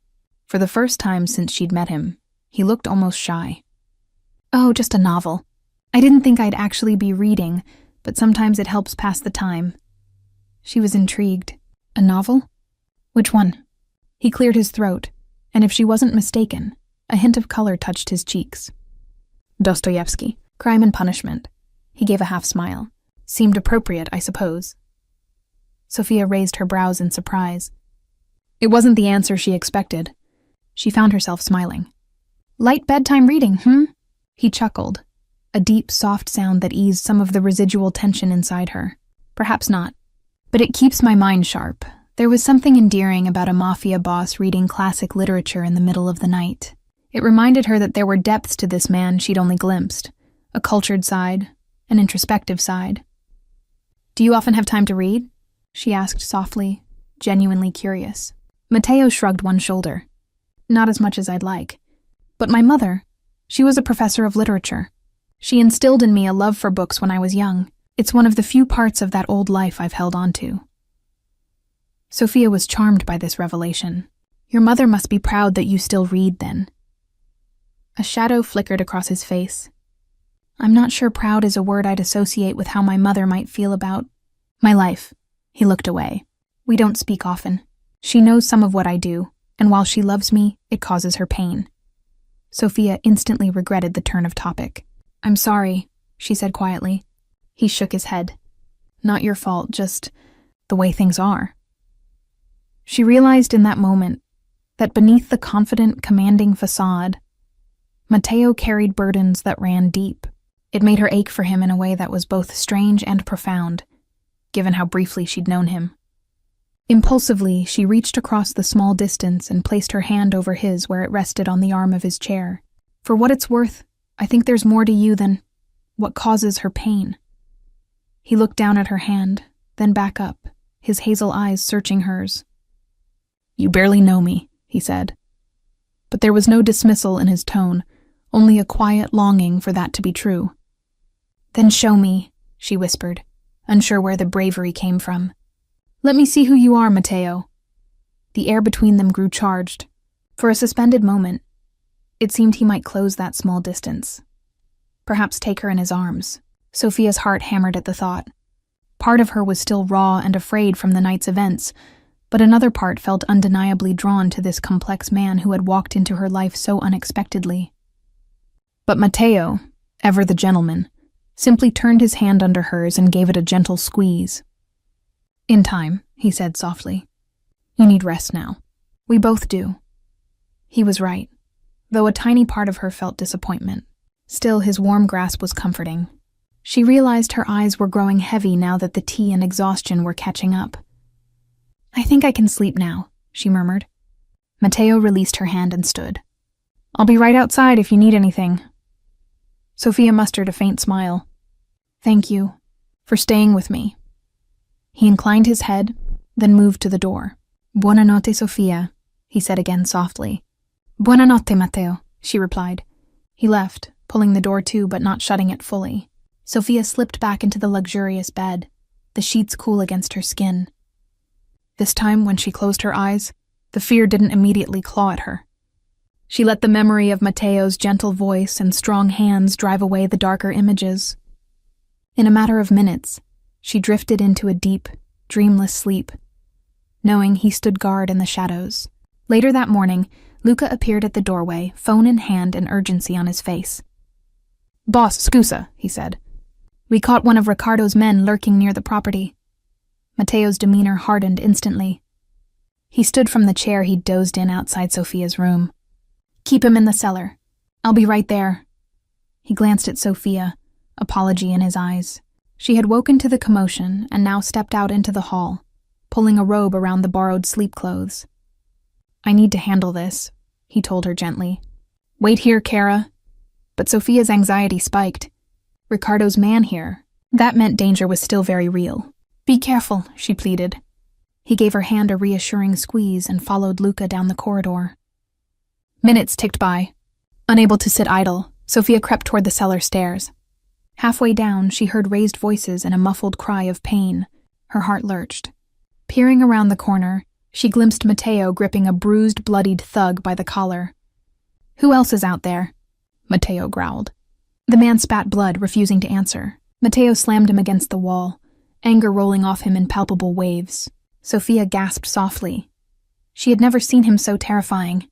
For the first time since she'd met him, he looked almost shy. "Oh, just a novel. I didn't think I'd actually be reading, but sometimes it helps pass the time." She was intrigued. "A novel? Which one?" He cleared his throat, and if she wasn't mistaken, a hint of color touched his cheeks. "Dostoevsky, Crime and Punishment." He gave a half smile. "Seemed appropriate, I suppose." Sophia raised her brows in surprise. It wasn't the answer she expected. She found herself smiling. "Light bedtime reading, He chuckled, a deep, soft sound that eased some of the residual tension inside her. "Perhaps not. But it keeps my mind sharp." There was something endearing about a Mafia boss reading classic literature in the middle of the night. It reminded her that there were depths to this man she'd only glimpsed, a cultured side, an introspective side. "Do you often have time to read?" she asked softly, genuinely curious. Matteo shrugged one shoulder. "Not as much as I'd like. But my mother, she was a professor of literature. She instilled in me a love for books when I was young. It's one of the few parts of that old life I've held on to." Sophia was charmed by this revelation. "Your mother must be proud that you still read, then." A shadow flickered across his face. "I'm not sure proud is a word I'd associate with how my mother might feel about my life." He looked away. "We don't speak often. She knows some of what I do, and while she loves me, it causes her pain." Sophia instantly regretted the turn of topic. "I'm sorry," she said quietly. He shook his head. "Not your fault, just the way things are." She realized in that moment that beneath the confident, commanding facade, Matteo carried burdens that ran deep. It made her ache for him in a way that was both strange and profound, given how briefly she'd known him. Impulsively, she reached across the small distance and placed her hand over his where it rested on the arm of his chair. "For what it's worth, I think there's more to you than what causes her pain." He looked down at her hand, then back up, his hazel eyes searching hers. "You barely know me," he said. But there was no dismissal in his tone, only a quiet longing for that to be true. "Then show me," she whispered, unsure where the bravery came from. "Let me see who you are, Matteo." The air between them grew charged. For a suspended moment, it seemed he might close that small distance. Perhaps take her in his arms. Sophia's heart hammered at the thought. Part of her was still raw and afraid from the night's events, but another part felt undeniably drawn to this complex man who had walked into her life so unexpectedly. But Matteo, ever the gentleman, simply turned his hand under hers and gave it a gentle squeeze. "In time," he said softly. "You need rest now. We both do." He was right, though a tiny part of her felt disappointment. Still, his warm grasp was comforting. She realized her eyes were growing heavy now that the tea and exhaustion were catching up. "I think I can sleep now," she murmured. Matteo released her hand and stood. "I'll be right outside if you need anything." Sophia mustered a faint smile. "Thank you for staying with me." He inclined his head, then moved to the door. "Buonanotte, Sophia," he said again softly. "Buonanotte, Matteo," she replied. He left, pulling the door to but not shutting it fully. Sophia slipped back into the luxurious bed, the sheets cool against her skin. This time, when she closed her eyes, the fear didn't immediately claw at her. She let the memory of Matteo's gentle voice and strong hands drive away the darker images. In a matter of minutes, she drifted into a deep, dreamless sleep, knowing he stood guard in the shadows. Later that morning, Luca appeared at the doorway, phone in hand and urgency on his face. "Boss, scusa," he said. "We caught one of Riccardo's men lurking near the property." Matteo's demeanor hardened instantly. He stood from the chair he'd dozed in outside Sophia's room. "Keep him in the cellar. I'll be right there. He glanced at Sophia, apology in his eyes. She had woken to the commotion and now stepped out into the hall, pulling a robe around the borrowed sleep clothes. I need to handle this, he told her gently. Wait here, Kara. But Sophia's anxiety spiked. Ricardo's man here. That meant danger was still very real. Be careful, she pleaded. He gave her hand a reassuring squeeze and followed Luca down the corridor. Minutes ticked by. Unable to sit idle, Sophia crept toward the cellar stairs. Halfway down, she heard raised voices and a muffled cry of pain. Her heart lurched. Peering around the corner, she glimpsed Matteo gripping a bruised, bloodied thug by the collar. Who else is out there? Matteo growled. The man spat blood, refusing to answer. Matteo slammed him against the wall, anger rolling off him in palpable waves. Sophia gasped softly. She had never seen him so terrifying.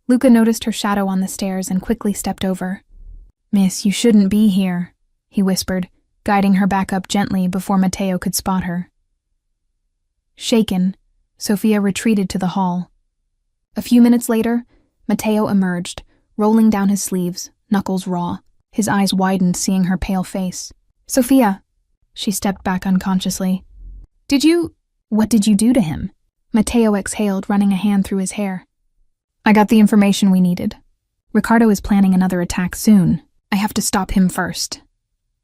Luca noticed her shadow on the stairs and quickly stepped over. Miss, you shouldn't be here, he whispered, guiding her back up gently before Matteo could spot her. Shaken, Sophia retreated to the hall. A few minutes later, Matteo emerged, rolling down his sleeves, knuckles raw. His eyes widened, seeing her pale face. Sophia! She stepped back unconsciously. What did you do to him? Matteo exhaled, running a hand through his hair. I got the information we needed. Ricardo is planning another attack soon. I have to stop him first.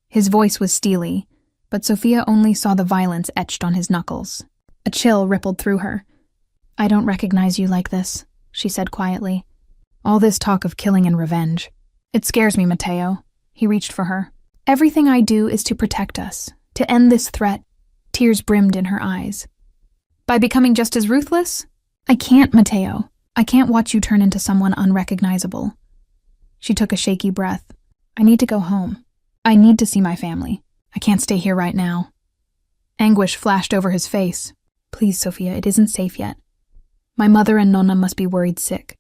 His voice was steely, but Sophia only saw the violence etched on his knuckles. A chill rippled through her. I don't recognize you like this, she said quietly. All this talk of killing and revenge. It scares me, Matteo. He reached for her. Everything I do is to protect us, to end this threat. Tears brimmed in her eyes. By becoming just as ruthless? I can't, Matteo. I can't watch you turn into someone unrecognizable. She took a shaky breath. I need to go home. I need to see my family. I can't stay here right now. Anguish flashed over his face. Please, Sophia, it isn't safe yet. My mother and Nonna must be worried sick.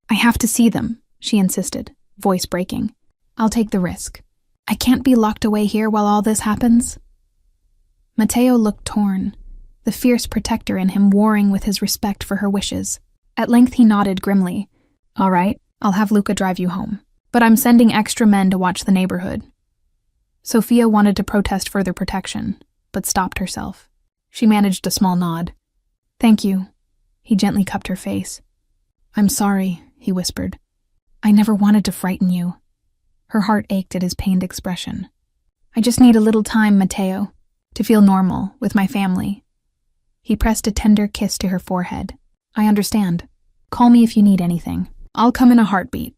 I have to see them, she insisted, voice breaking. I'll take the risk. I can't be locked away here while all this happens. Matteo looked torn, the fierce protector in him warring with his respect for her wishes. At length he nodded grimly. All right, I'll have Luca drive you home. But I'm sending extra men to watch the neighborhood. Sophia wanted to protest further protection, but stopped herself. She managed a small nod. Thank you. He gently cupped her face. I'm sorry, he whispered. I never wanted to frighten you. Her heart ached at his pained expression. I just need a little time, Matteo, to feel normal with my family. He pressed a tender kiss to her forehead. I understand. Call me if you need anything. I'll come in a heartbeat.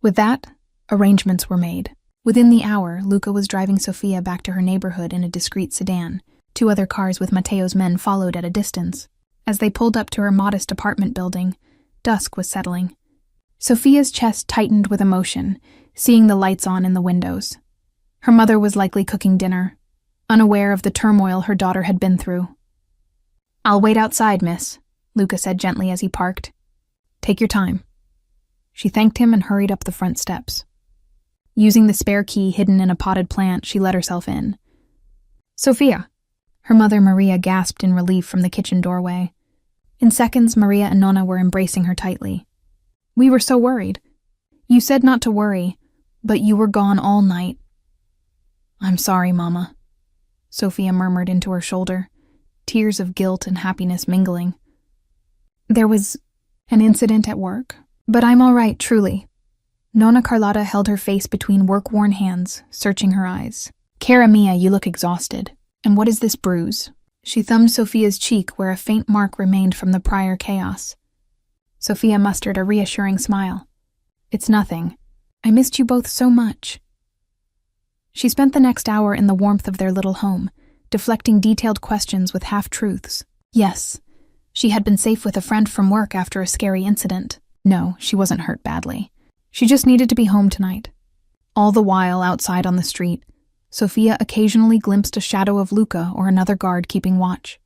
With that, arrangements were made. Within the hour, Luca was driving Sophia back to her neighborhood in a discreet sedan. 2 other cars with Matteo's men followed at a distance. As they pulled up to her modest apartment building, dusk was settling. Sophia's chest tightened with emotion, seeing the lights on in the windows. Her mother was likely cooking dinner, unaware of the turmoil her daughter had been through. I'll wait outside, miss, Luca said gently as he parked. Take your time. She thanked him and hurried up the front steps. Using the spare key hidden in a potted plant, she let herself in. Sophia! Her mother Maria gasped in relief from the kitchen doorway. In seconds, Maria and Nonna were embracing her tightly. We were so worried. You said not to worry, but you were gone all night. I'm sorry, Mama, Sophia murmured into her shoulder, tears of guilt and happiness mingling. There was an incident at work, but I'm all right, truly. Nonna Carlotta held her face between work-worn hands, searching her eyes. Cara Mia, you look exhausted. And what is this bruise? She thumbed Sophia's cheek where a faint mark remained from the prior chaos. Sophia mustered a reassuring smile. It's nothing. I missed you both so much. She spent the next hour in the warmth of their little home, deflecting detailed questions with half-truths. Yes, she had been safe with a friend from work after a scary incident. No, she wasn't hurt badly. She just needed to be home tonight. All the while, outside on the street, Sophia occasionally glimpsed a shadow of Luca or another guard keeping watch.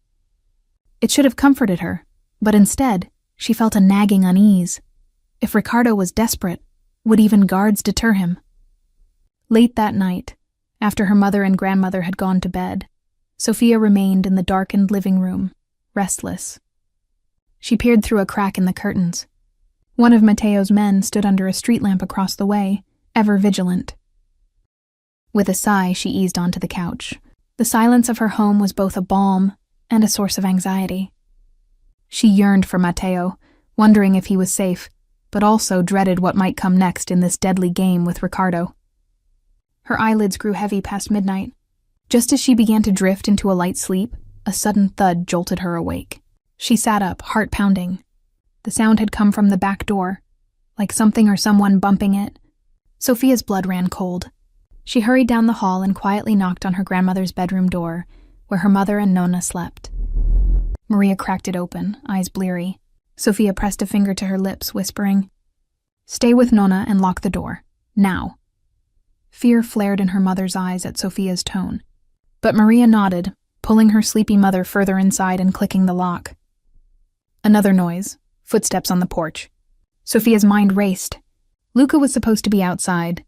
It should have comforted her, but instead, she felt a nagging unease. If Ricardo was desperate, would even guards deter him? Late that night, after her mother and grandmother had gone to bed, Sophia remained in the darkened living room, restless. She peered through a crack in the curtains. One of Mateo's men stood under a street lamp across the way, ever vigilant. With a sigh, she eased onto the couch. The silence of her home was both a balm and a source of anxiety. She yearned for Mateo, wondering if he was safe, but also dreaded what might come next in this deadly game with Ricardo. Her eyelids grew heavy past midnight. Just as she began to drift into a light sleep, a sudden thud jolted her awake. She sat up, heart pounding. The sound had come from the back door, like something or someone bumping it. Sophia's blood ran cold. She hurried down the hall and quietly knocked on her grandmother's bedroom door, where her mother and Nona slept. Maria cracked it open, eyes bleary. Sophia pressed a finger to her lips, whispering, "Stay with Nona and lock the door. Now." Fear flared in her mother's eyes at Sophia's tone. But Maria nodded, pulling her sleepy mother further inside and clicking the lock. Another noise, footsteps on the porch. Sophia's mind raced. Luca was supposed to be outside.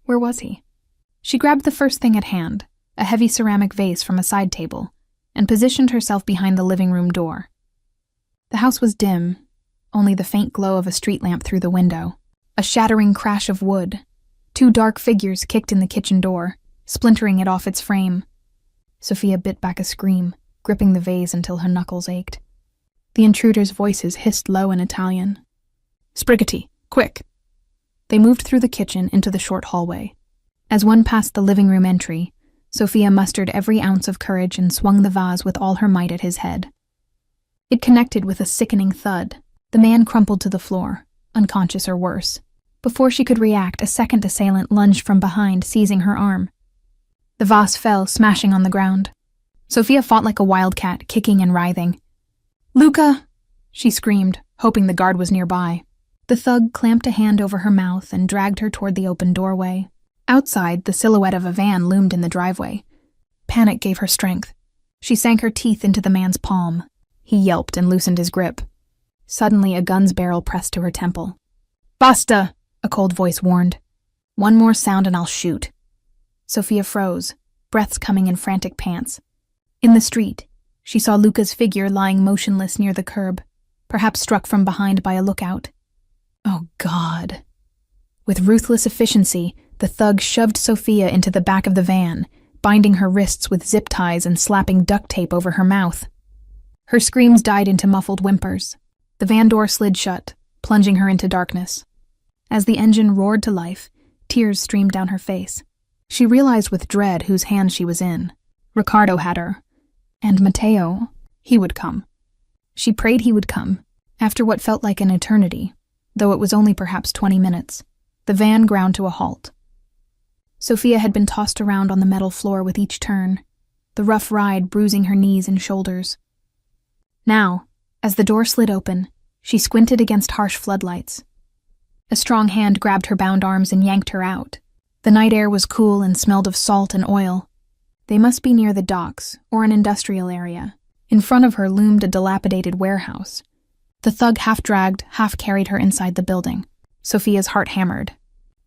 Where was he? She grabbed the first thing at hand, a heavy ceramic vase from a side table, and positioned herself behind the living room door. The house was dim, only the faint glow of a street lamp through the window. A shattering crash of wood. 2 dark figures kicked in the kitchen door, splintering it off its frame. Sophia bit back a scream, gripping the vase until her knuckles ached. The intruders' voices hissed low in Italian. "Sbrigati, quick!" They moved through the kitchen into the short hallway. As one passed the living room entry, Sophia mustered every ounce of courage and swung the vase with all her might at his head. It connected with a sickening thud. The man crumpled to the floor, unconscious or worse. Before she could react, a second assailant lunged from behind, seizing her arm. The vase fell, smashing on the ground. Sophia fought like a wildcat, kicking and writhing. "Luca!" she screamed, hoping the guard was nearby. The thug clamped a hand over her mouth and dragged her toward the open doorway. Outside, the silhouette of a van loomed in the driveway. Panic gave her strength. She sank her teeth into the man's palm. He yelped and loosened his grip. Suddenly, a gun's barrel pressed to her temple. "Basta!" a cold voice warned. "One more sound and I'll shoot." Sophia froze, breaths coming in frantic pants. In the street, she saw Luca's figure lying motionless near the curb, perhaps struck from behind by a lookout. Oh, God. With ruthless efficiency, the thug shoved Sophia into the back of the van, binding her wrists with zip ties and slapping duct tape over her mouth. Her screams died into muffled whimpers. The van door slid shut, plunging her into darkness. As the engine roared to life, tears streamed down her face. She realized with dread whose hands she was in. Ricardo had her. And Mateo, he would come. She prayed he would come, after what felt like an eternity, though it was only perhaps 20 minutes. The van ground to a halt. Sophia had been tossed around on the metal floor with each turn, the rough ride bruising her knees and shoulders. Now, as the door slid open, she squinted against harsh floodlights. A strong hand grabbed her bound arms and yanked her out. The night air was cool and smelled of salt and oil. They must be near the docks or an industrial area. In front of her loomed a dilapidated warehouse. The thug half-dragged, half-carried her inside the building. Sophia's heart hammered.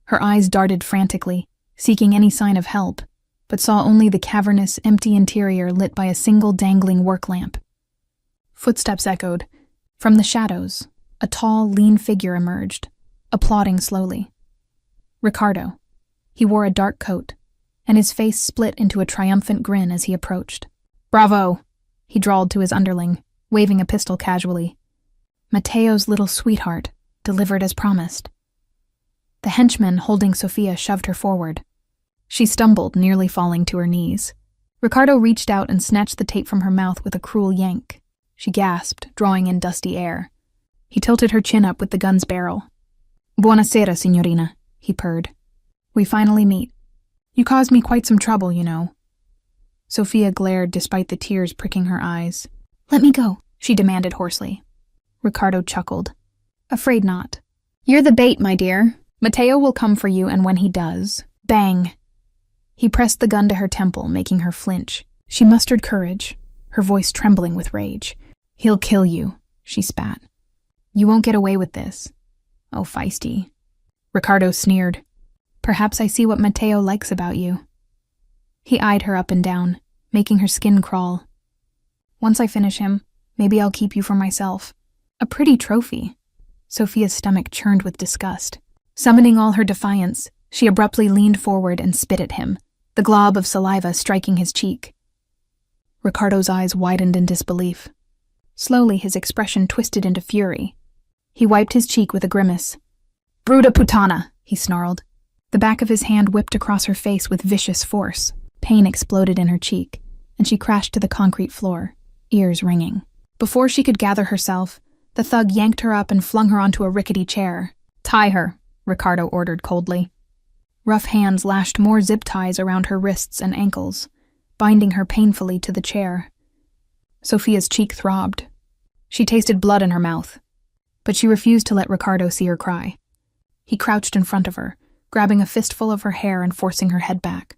Her eyes darted frantically, seeking any sign of help, but saw only the cavernous, empty interior lit by a single dangling work lamp. Footsteps echoed. From the shadows, a tall, lean figure emerged, applauding slowly. Ricardo. He wore a dark coat, and his face split into a triumphant grin as he approached. "Bravo," he drawled to his underling, waving a pistol casually. Mateo's little sweetheart, delivered as promised. The henchman holding Sophia shoved her forward. She stumbled, nearly falling to her knees. Ricardo reached out and snatched the tape from her mouth with a cruel yank. She gasped, drawing in dusty air. He tilted her chin up with the gun's barrel. "Buonasera, signorina," he purred. "We finally meet. You caused me quite some trouble, you know." Sophia glared despite the tears pricking her eyes. "Let me go," she demanded hoarsely. Ricardo chuckled. "Afraid not. You're the bait, my dear. Mateo will come for you, and when he does, bang." He pressed the gun to her temple, making her flinch. She mustered courage, her voice trembling with rage. "He'll kill you," she spat. "You won't get away with this." "Oh, feisty." Ricardo sneered. "Perhaps I see what Mateo likes about you." He eyed her up and down, making her skin crawl. "Once I finish him, maybe I'll keep you for myself. A pretty trophy." Sophia's stomach churned with disgust. Summoning all her defiance, she abruptly leaned forward and spit at him, the glob of saliva striking his cheek. Ricardo's eyes widened in disbelief. Slowly, his expression twisted into fury. He wiped his cheek with a grimace. "Bruta putana," he snarled. The back of his hand whipped across her face with vicious force. Pain exploded in her cheek, and she crashed to the concrete floor, ears ringing. Before she could gather herself, the thug yanked her up and flung her onto a rickety chair. "Tie her," Ricardo ordered coldly. Rough hands lashed more zip ties around her wrists and ankles, binding her painfully to the chair. Sophia's cheek throbbed. She tasted blood in her mouth, but she refused to let Ricardo see her cry. He crouched in front of her, grabbing a fistful of her hair and forcing her head back.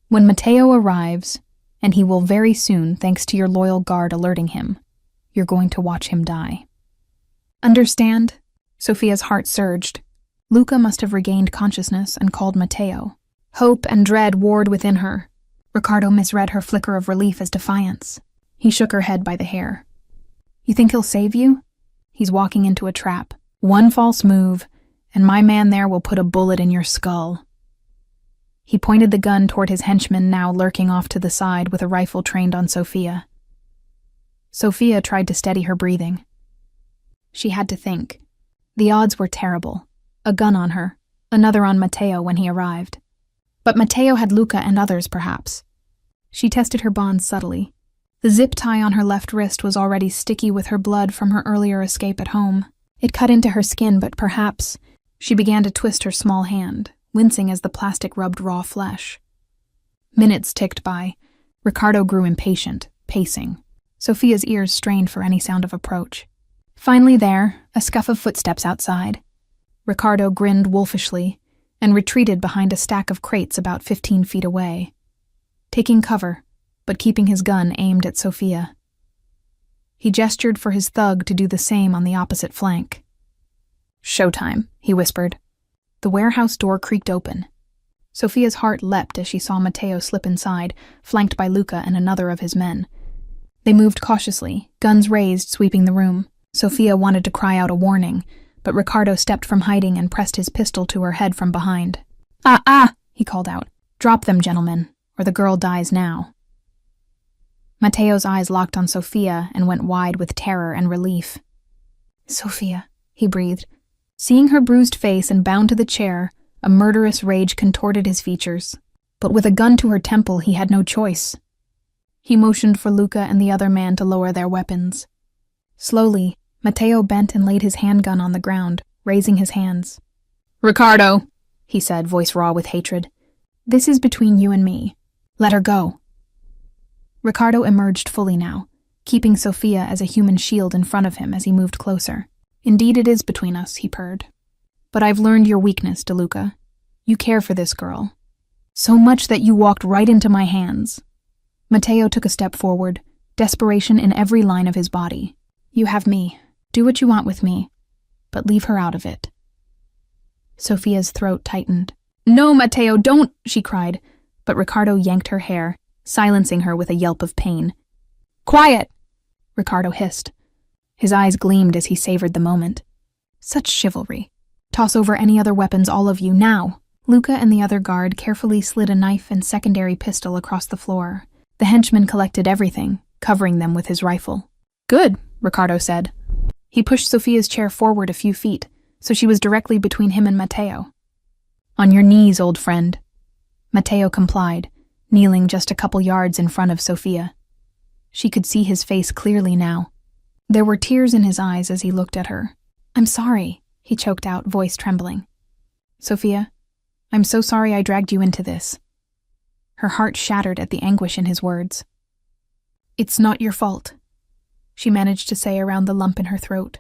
"When Mateo arrives, and he will very soon thanks to your loyal guard alerting him, you're going to watch him die. Understand?" Sophia's heart surged. Luca must have regained consciousness and called Mateo. Hope and dread warred within her. Ricardo misread her flicker of relief as defiance. He shook her head by the hair. "You think he'll save you? He's walking into a trap. One false move, and my man there will put a bullet in your skull." He pointed the gun toward his henchman now lurking off to the side with a rifle trained on Sophia. Sophia tried to steady her breathing. She had to think. The odds were terrible. A gun on her, another on Mateo when he arrived. But Mateo had Luca and others, perhaps. She tested her bonds subtly. The zip tie on her left wrist was already sticky with her blood from her earlier escape at home. It cut into her skin, but perhaps... She began to twist her small hand, wincing as the plastic rubbed raw flesh. Minutes ticked by. Ricardo grew impatient, pacing. Sophia's ears strained for any sound of approach. Finally there, a scuff of footsteps outside. Ricardo grinned wolfishly and retreated behind a stack of crates about 15 feet away, taking cover, but keeping his gun aimed at Sophia. He gestured for his thug to do the same on the opposite flank. "Showtime," he whispered. The warehouse door creaked open. Sophia's heart leapt as she saw Mateo slip inside, flanked by Luca and another of his men. They moved cautiously, guns raised, sweeping the room. Sophia wanted to cry out a warning, but Ricardo stepped from hiding and pressed his pistol to her head from behind. Ah, he called out. "Drop them, gentlemen, or the girl dies now." Mateo's eyes locked on Sophia and went wide with terror and relief. "Sophia," he breathed. Seeing her bruised face and bound to the chair, a murderous rage contorted his features. But with a gun to her temple, he had no choice. He motioned for Luca and the other man to lower their weapons. Slowly, Mateo bent and laid his handgun on the ground, raising his hands. "Ricardo," he said, voice raw with hatred. "This is between you and me. Let her go." Ricardo emerged fully now, keeping Sophia as a human shield in front of him as he moved closer. "Indeed it is between us," he purred. "But I've learned your weakness, DeLuca. You care for this girl. So much that you walked right into my hands." Mateo took a step forward, desperation in every line of his body. "You have me. Do what you want with me, but leave her out of it." Sophia's throat tightened. "No, Mateo, don't!" she cried, but Ricardo yanked her hair, silencing her with a yelp of pain. "Quiet!" Ricardo hissed. His eyes gleamed as he savored the moment. Such chivalry. "Toss over any other weapons, all of you, now!" Luca and the other guard carefully slid a knife and secondary pistol across the floor. The henchman collected everything, covering them with his rifle. "Good," Ricardo said. He pushed Sophia's chair forward a few feet, so she was directly between him and Mateo. "On your knees, old friend." Mateo complied, kneeling just a couple yards in front of Sophia. She could see his face clearly now. There were tears in his eyes as he looked at her. "I'm sorry," he choked out, voice trembling. "Sophia, I'm so sorry I dragged you into this." Her heart shattered at the anguish in his words. "It's not your fault," she managed to say around the lump in her throat.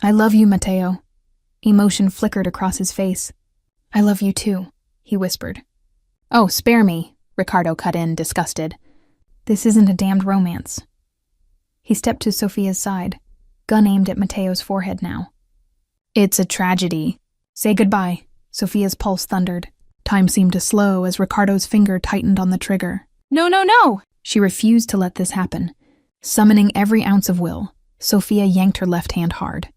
"I love you, Mateo." Emotion flickered across his face. "I love you too," he whispered. "Oh, spare me," Ricardo cut in, disgusted. "This isn't a damned romance." He stepped to Sophia's side, gun aimed at Mateo's forehead now. "It's a tragedy. Say goodbye." Sophia's pulse thundered. Time seemed to slow as Ricardo's finger tightened on the trigger. "No, no, no!" She refused to let this happen. Summoning every ounce of will, Sophia yanked her left hand hard.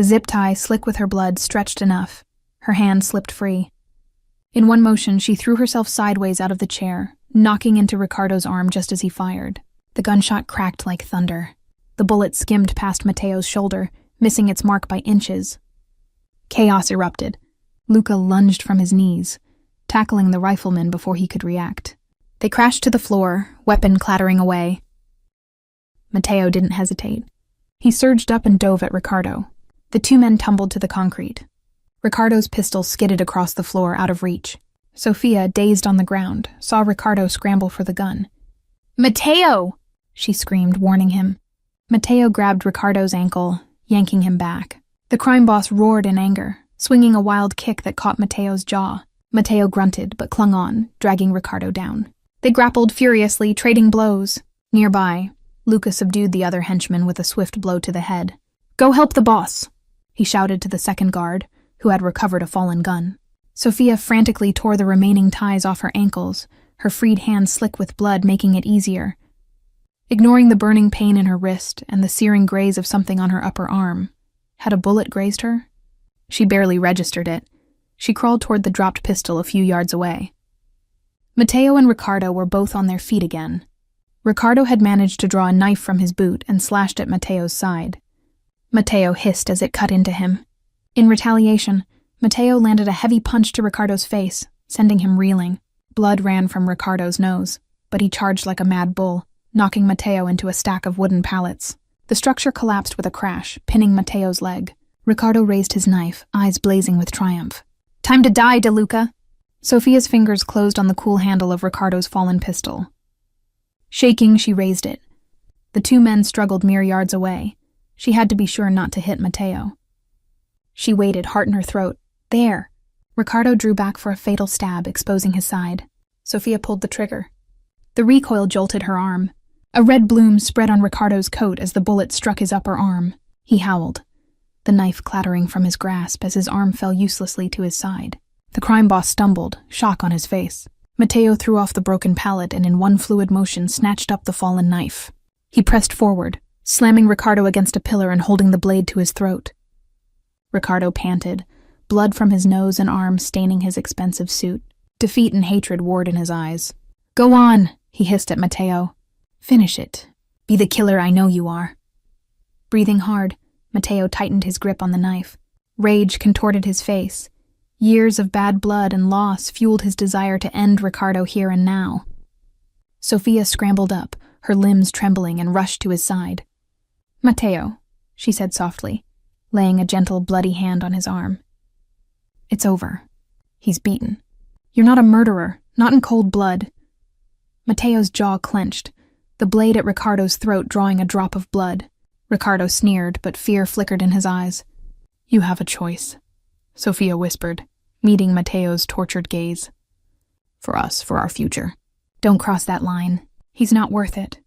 The zip tie, slick with her blood, stretched enough. Her hand slipped free. In one motion, she threw herself sideways out of the chair, knocking into Ricardo's arm just as he fired. The gunshot cracked like thunder. The bullet skimmed past Mateo's shoulder, missing its mark by inches. Chaos erupted. Luca lunged from his knees, tackling the rifleman before he could react. They crashed to the floor, weapon clattering away. Mateo didn't hesitate. He surged up and dove at Ricardo. The two men tumbled to the concrete. Ricardo's pistol skidded across the floor out of reach. Sophia, dazed on the ground, saw Ricardo scramble for the gun. "Mateo!" she screamed, warning him. Mateo grabbed Ricardo's ankle, yanking him back. The crime boss roared in anger, swinging a wild kick that caught Mateo's jaw. Mateo grunted, but clung on, dragging Ricardo down. They grappled furiously, trading blows. Nearby, Luca subdued the other henchman with a swift blow to the head. "Go help the boss," he shouted to the second guard, who had recovered a fallen gun. Sophia frantically tore the remaining ties off her ankles, her freed hand slick with blood, making it easier. Ignoring the burning pain in her wrist and the searing graze of something on her upper arm, had a bullet grazed her? She barely registered it. She crawled toward the dropped pistol a few yards away. Mateo and Ricardo were both on their feet again. Ricardo had managed to draw a knife from his boot and slashed at Mateo's side. Mateo hissed as it cut into him. In retaliation, Mateo landed a heavy punch to Ricardo's face, sending him reeling. Blood ran from Ricardo's nose, but he charged like a mad bull, knocking Mateo into a stack of wooden pallets. The structure collapsed with a crash, pinning Mateo's leg. Ricardo raised his knife, eyes blazing with triumph. "Time to die, De Luca!" Sophia's fingers closed on the cool handle of Ricardo's fallen pistol. Shaking, she raised it. The two men struggled mere yards away. She had to be sure not to hit Mateo. She waited, heart in her throat. There! Ricardo drew back for a fatal stab, exposing his side. Sophia pulled the trigger. The recoil jolted her arm. A red bloom spread on Ricardo's coat as the bullet struck his upper arm. He howled, the knife clattering from his grasp as his arm fell uselessly to his side. The crime boss stumbled, shock on his face. Mateo threw off the broken pallet and in one fluid motion snatched up the fallen knife. He pressed forward, slamming Ricardo against a pillar and holding the blade to his throat. Ricardo panted, blood from his nose and arm staining his expensive suit. Defeat and hatred warred in his eyes. "Go on," he hissed at Mateo. "Finish it. Be the killer I know you are." Breathing hard, Mateo tightened his grip on the knife. Rage contorted his face. Years of bad blood and loss fueled his desire to end Ricardo here and now. Sophia scrambled up, her limbs trembling, and rushed to his side. "Mateo," she said softly, laying a gentle, bloody hand on his arm. "It's over. He's beaten. You're not a murderer, not in cold blood." Mateo's jaw clenched, the blade at Ricardo's throat drawing a drop of blood. Ricardo sneered, but fear flickered in his eyes. "You have a choice," Sophia whispered, meeting Mateo's tortured gaze. "For us, for our future. Don't cross that line. He's not worth it."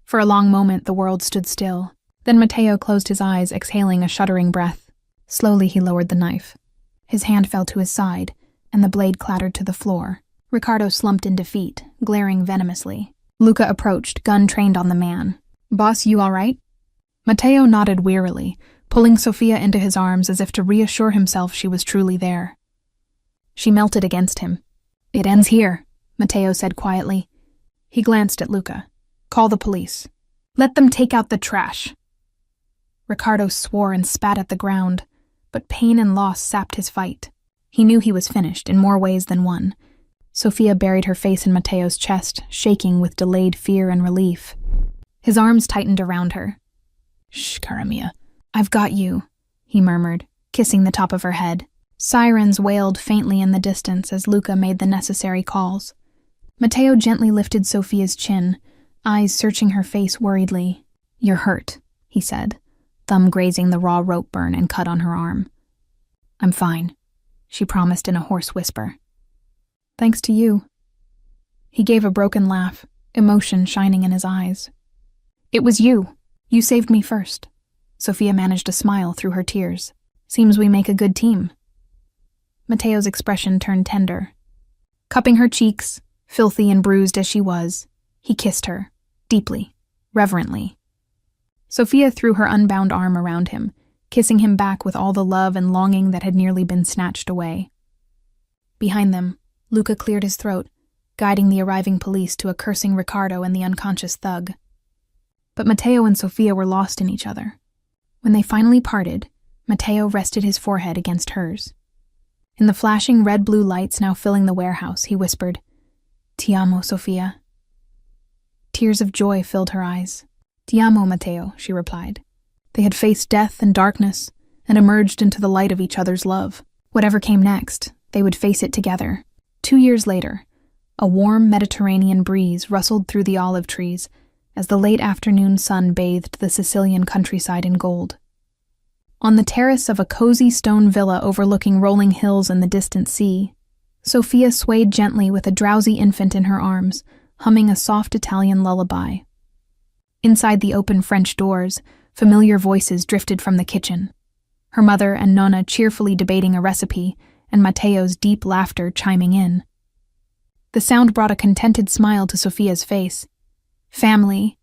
For a long moment, the world stood still. Then Mateo closed his eyes, exhaling a shuddering breath. Slowly, he lowered the knife. His hand fell to his side, and the blade clattered to the floor. Ricardo slumped in defeat, glaring venomously. Luca approached, gun trained on the man. "Boss, you all right?" Mateo nodded wearily, pulling Sophia into his arms as if to reassure himself she was truly there. She melted against him. "It ends here," Mateo said quietly. He glanced at Luca. "Call the police. Let them take out the trash." Ricardo swore and spat at the ground, but pain and loss sapped his fight. He knew he was finished in more ways than one. Sophia buried her face in Mateo's chest, shaking with delayed fear and relief. His arms tightened around her. "Shh, Karamia. I've got you," he murmured, kissing the top of her head. Sirens wailed faintly in the distance as Luca made the necessary calls. Mateo gently lifted Sophia's chin, eyes searching her face worriedly. "You're hurt," he said, thumb grazing the raw rope burn and cut on her arm. "I'm fine," she promised in a hoarse whisper. "Thanks to you." He gave a broken laugh, emotion shining in his eyes. "It was you. You saved me first." Sophia managed a smile through her tears. "Seems we make a good team." Mateo's expression turned tender. Cupping her cheeks, filthy and bruised as she was, he kissed her, deeply, reverently. Sophia threw her unbound arm around him, kissing him back with all the love and longing that had nearly been snatched away. Behind them, Luca cleared his throat, guiding the arriving police to a cursing Riccardo and the unconscious thug. But Matteo and Sofia were lost in each other. When they finally parted, Matteo rested his forehead against hers. In the flashing red-blue lights now filling the warehouse, he whispered, "Ti amo, Sofia." Tears of joy filled her eyes. "Ti amo, Matteo," she replied. They had faced death and darkness and emerged into the light of each other's love. Whatever came next, they would face it together. 2 years later, a warm Mediterranean breeze rustled through the olive trees as the late afternoon sun bathed the Sicilian countryside in gold. On the terrace of a cozy stone villa overlooking rolling hills and the distant sea, Sofia swayed gently with a drowsy infant in her arms, humming a soft Italian lullaby. Inside the open French doors, familiar voices drifted from the kitchen, her mother and Nonna cheerfully debating a recipe, and Matteo's deep laughter chiming in. The sound brought a contented smile to Sofia's face. Family.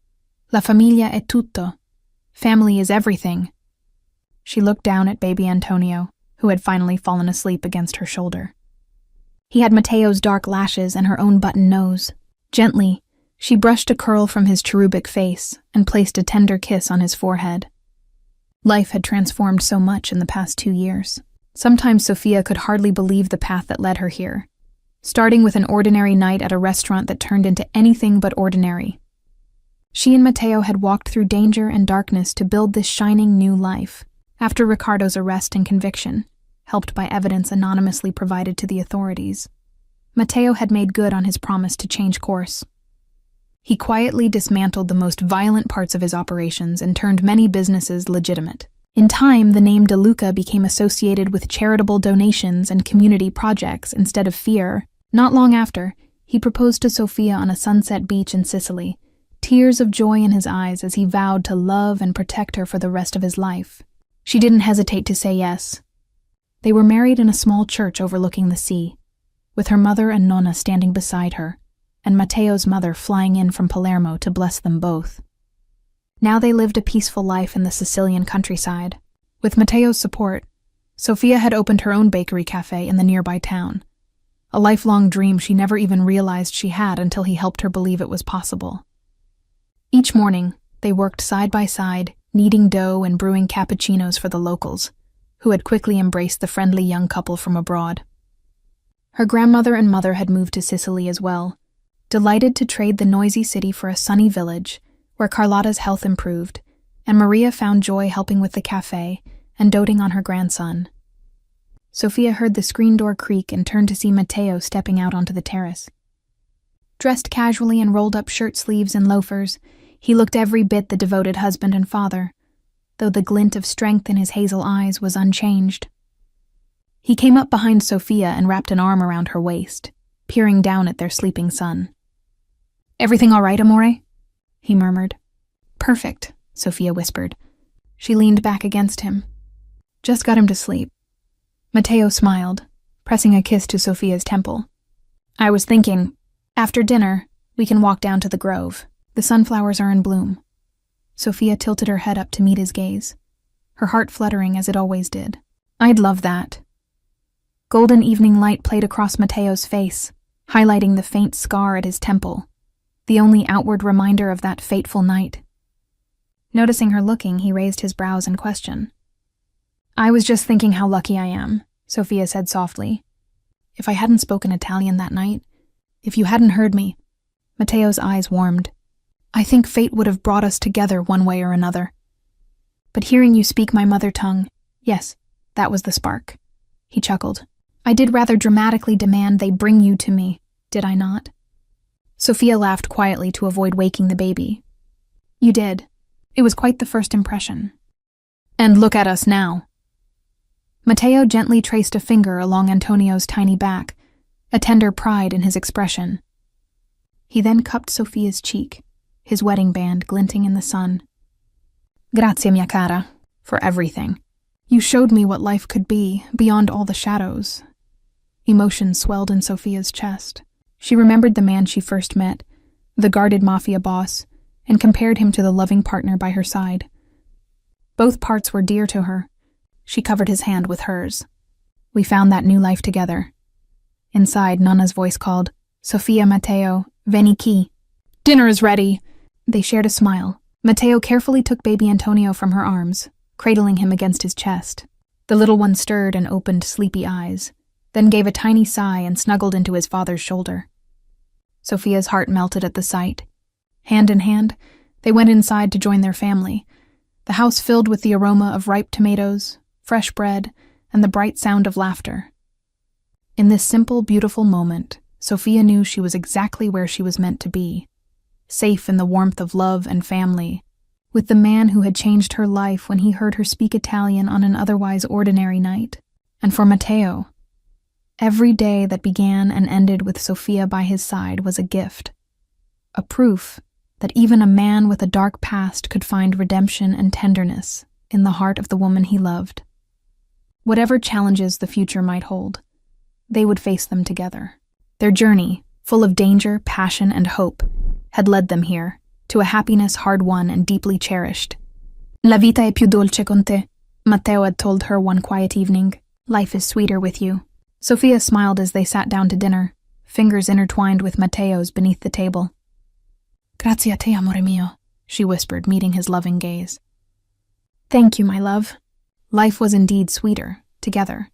La famiglia è tutto. Family is everything. She looked down at baby Antonio, who had finally fallen asleep against her shoulder. He had Matteo's dark lashes and her own button nose. Gently, she brushed a curl from his cherubic face and placed a tender kiss on his forehead. Life had transformed so much in the past 2 years. Sometimes Sofia could hardly believe the path that led her here, starting with an ordinary night at a restaurant that turned into anything but ordinary. She and Matteo had walked through danger and darkness to build this shining new life. After Riccardo's arrest and conviction, helped by evidence anonymously provided to the authorities, Matteo had made good on his promise to change course. He quietly dismantled the most violent parts of his operations and turned many businesses legitimate. In time, the name De Luca became associated with charitable donations and community projects instead of fear. Not long after, he proposed to Sofia on a sunset beach in Sicily, tears of joy in his eyes as he vowed to love and protect her for the rest of his life. She didn't hesitate to say yes. They were married in a small church overlooking the sea, with her mother and Nonna standing beside her, and Matteo's mother flying in from Palermo to bless them both. Now they lived a peaceful life in the Sicilian countryside. With Matteo's support, Sofia had opened her own bakery cafe in the nearby town, a lifelong dream she never even realized she had until he helped her believe it was possible. Each morning, they worked side by side, kneading dough and brewing cappuccinos for the locals, who had quickly embraced the friendly young couple from abroad. Her grandmother and mother had moved to Sicily as well, delighted to trade the noisy city for a sunny village where Carlotta's health improved, and Maria found joy helping with the cafe and doting on her grandson. Sofia heard the screen door creak and turned to see Matteo stepping out onto the terrace. Dressed casually in rolled-up shirt sleeves and loafers, he looked every bit the devoted husband and father, though the glint of strength in his hazel eyes was unchanged. He came up behind Sofia and wrapped an arm around her waist, peering down at their sleeping son. "Everything all right, amore?" he murmured. "Perfect," Sofia whispered. She leaned back against him. "Just got him to sleep." Matteo smiled, pressing a kiss to Sofia's temple. "I was thinking, after dinner, we can walk down to the grove. The sunflowers are in bloom." Sofia tilted her head up to meet his gaze, her heart fluttering as it always did. "I'd love that." Golden evening light played across Matteo's face, highlighting the faint scar at his temple, the only outward reminder of that fateful night. Noticing her looking, he raised his brows in question. "I was just thinking how lucky I am," Sofia said softly. "If I hadn't spoken Italian that night, if you hadn't heard me..." Matteo's eyes warmed. "I think fate would have brought us together one way or another. But hearing you speak my mother tongue, yes, that was the spark." He chuckled. "I did rather dramatically demand they bring you to me, did I not?" Sofia laughed quietly to avoid waking the baby. "You did. It was quite the first impression. And look at us now." Matteo gently traced a finger along Antonio's tiny back, a tender pride in his expression. He then cupped Sofia's cheek, his wedding band glinting in the sun. "Grazie, mia cara, for everything. You showed me what life could be, beyond all the shadows." Emotion swelled in Sofia's chest. She remembered the man she first met, the guarded Mafia boss, and compared him to the loving partner by her side. Both parts were dear to her, She covered his hand with hers. We found that new life together. Inside, Nonna's voice called, Sofia, Matteo, veni qui. Dinner is ready. They shared a smile. Matteo carefully took baby Antonio from her arms, cradling him against his chest. The little one stirred and opened sleepy eyes, then gave a tiny sigh and snuggled into his father's shoulder. Sofia's heart melted at the sight. Hand in hand, they went inside to join their family, the house filled with the aroma of ripe tomatoes, fresh bread, and the bright sound of laughter. In this simple, beautiful moment, Sofia knew she was exactly where she was meant to be, safe in the warmth of love and family, with the man who had changed her life when he heard her speak Italian on an otherwise ordinary night. And for Matteo, every day that began and ended with Sofia by his side was a gift, a proof that even a man with a dark past could find redemption and tenderness in the heart of the woman he loved. Whatever challenges the future might hold, they would face them together. Their journey, full of danger, passion, and hope, had led them here, to a happiness hard-won and deeply cherished. La vita è più dolce con te, Matteo had told her one quiet evening. Life is sweeter with you. Sofia smiled as they sat down to dinner, fingers intertwined with Matteo's beneath the table. Grazie a te, amore mio, she whispered, meeting his loving gaze. Thank you, my love. Life was indeed sweeter, together.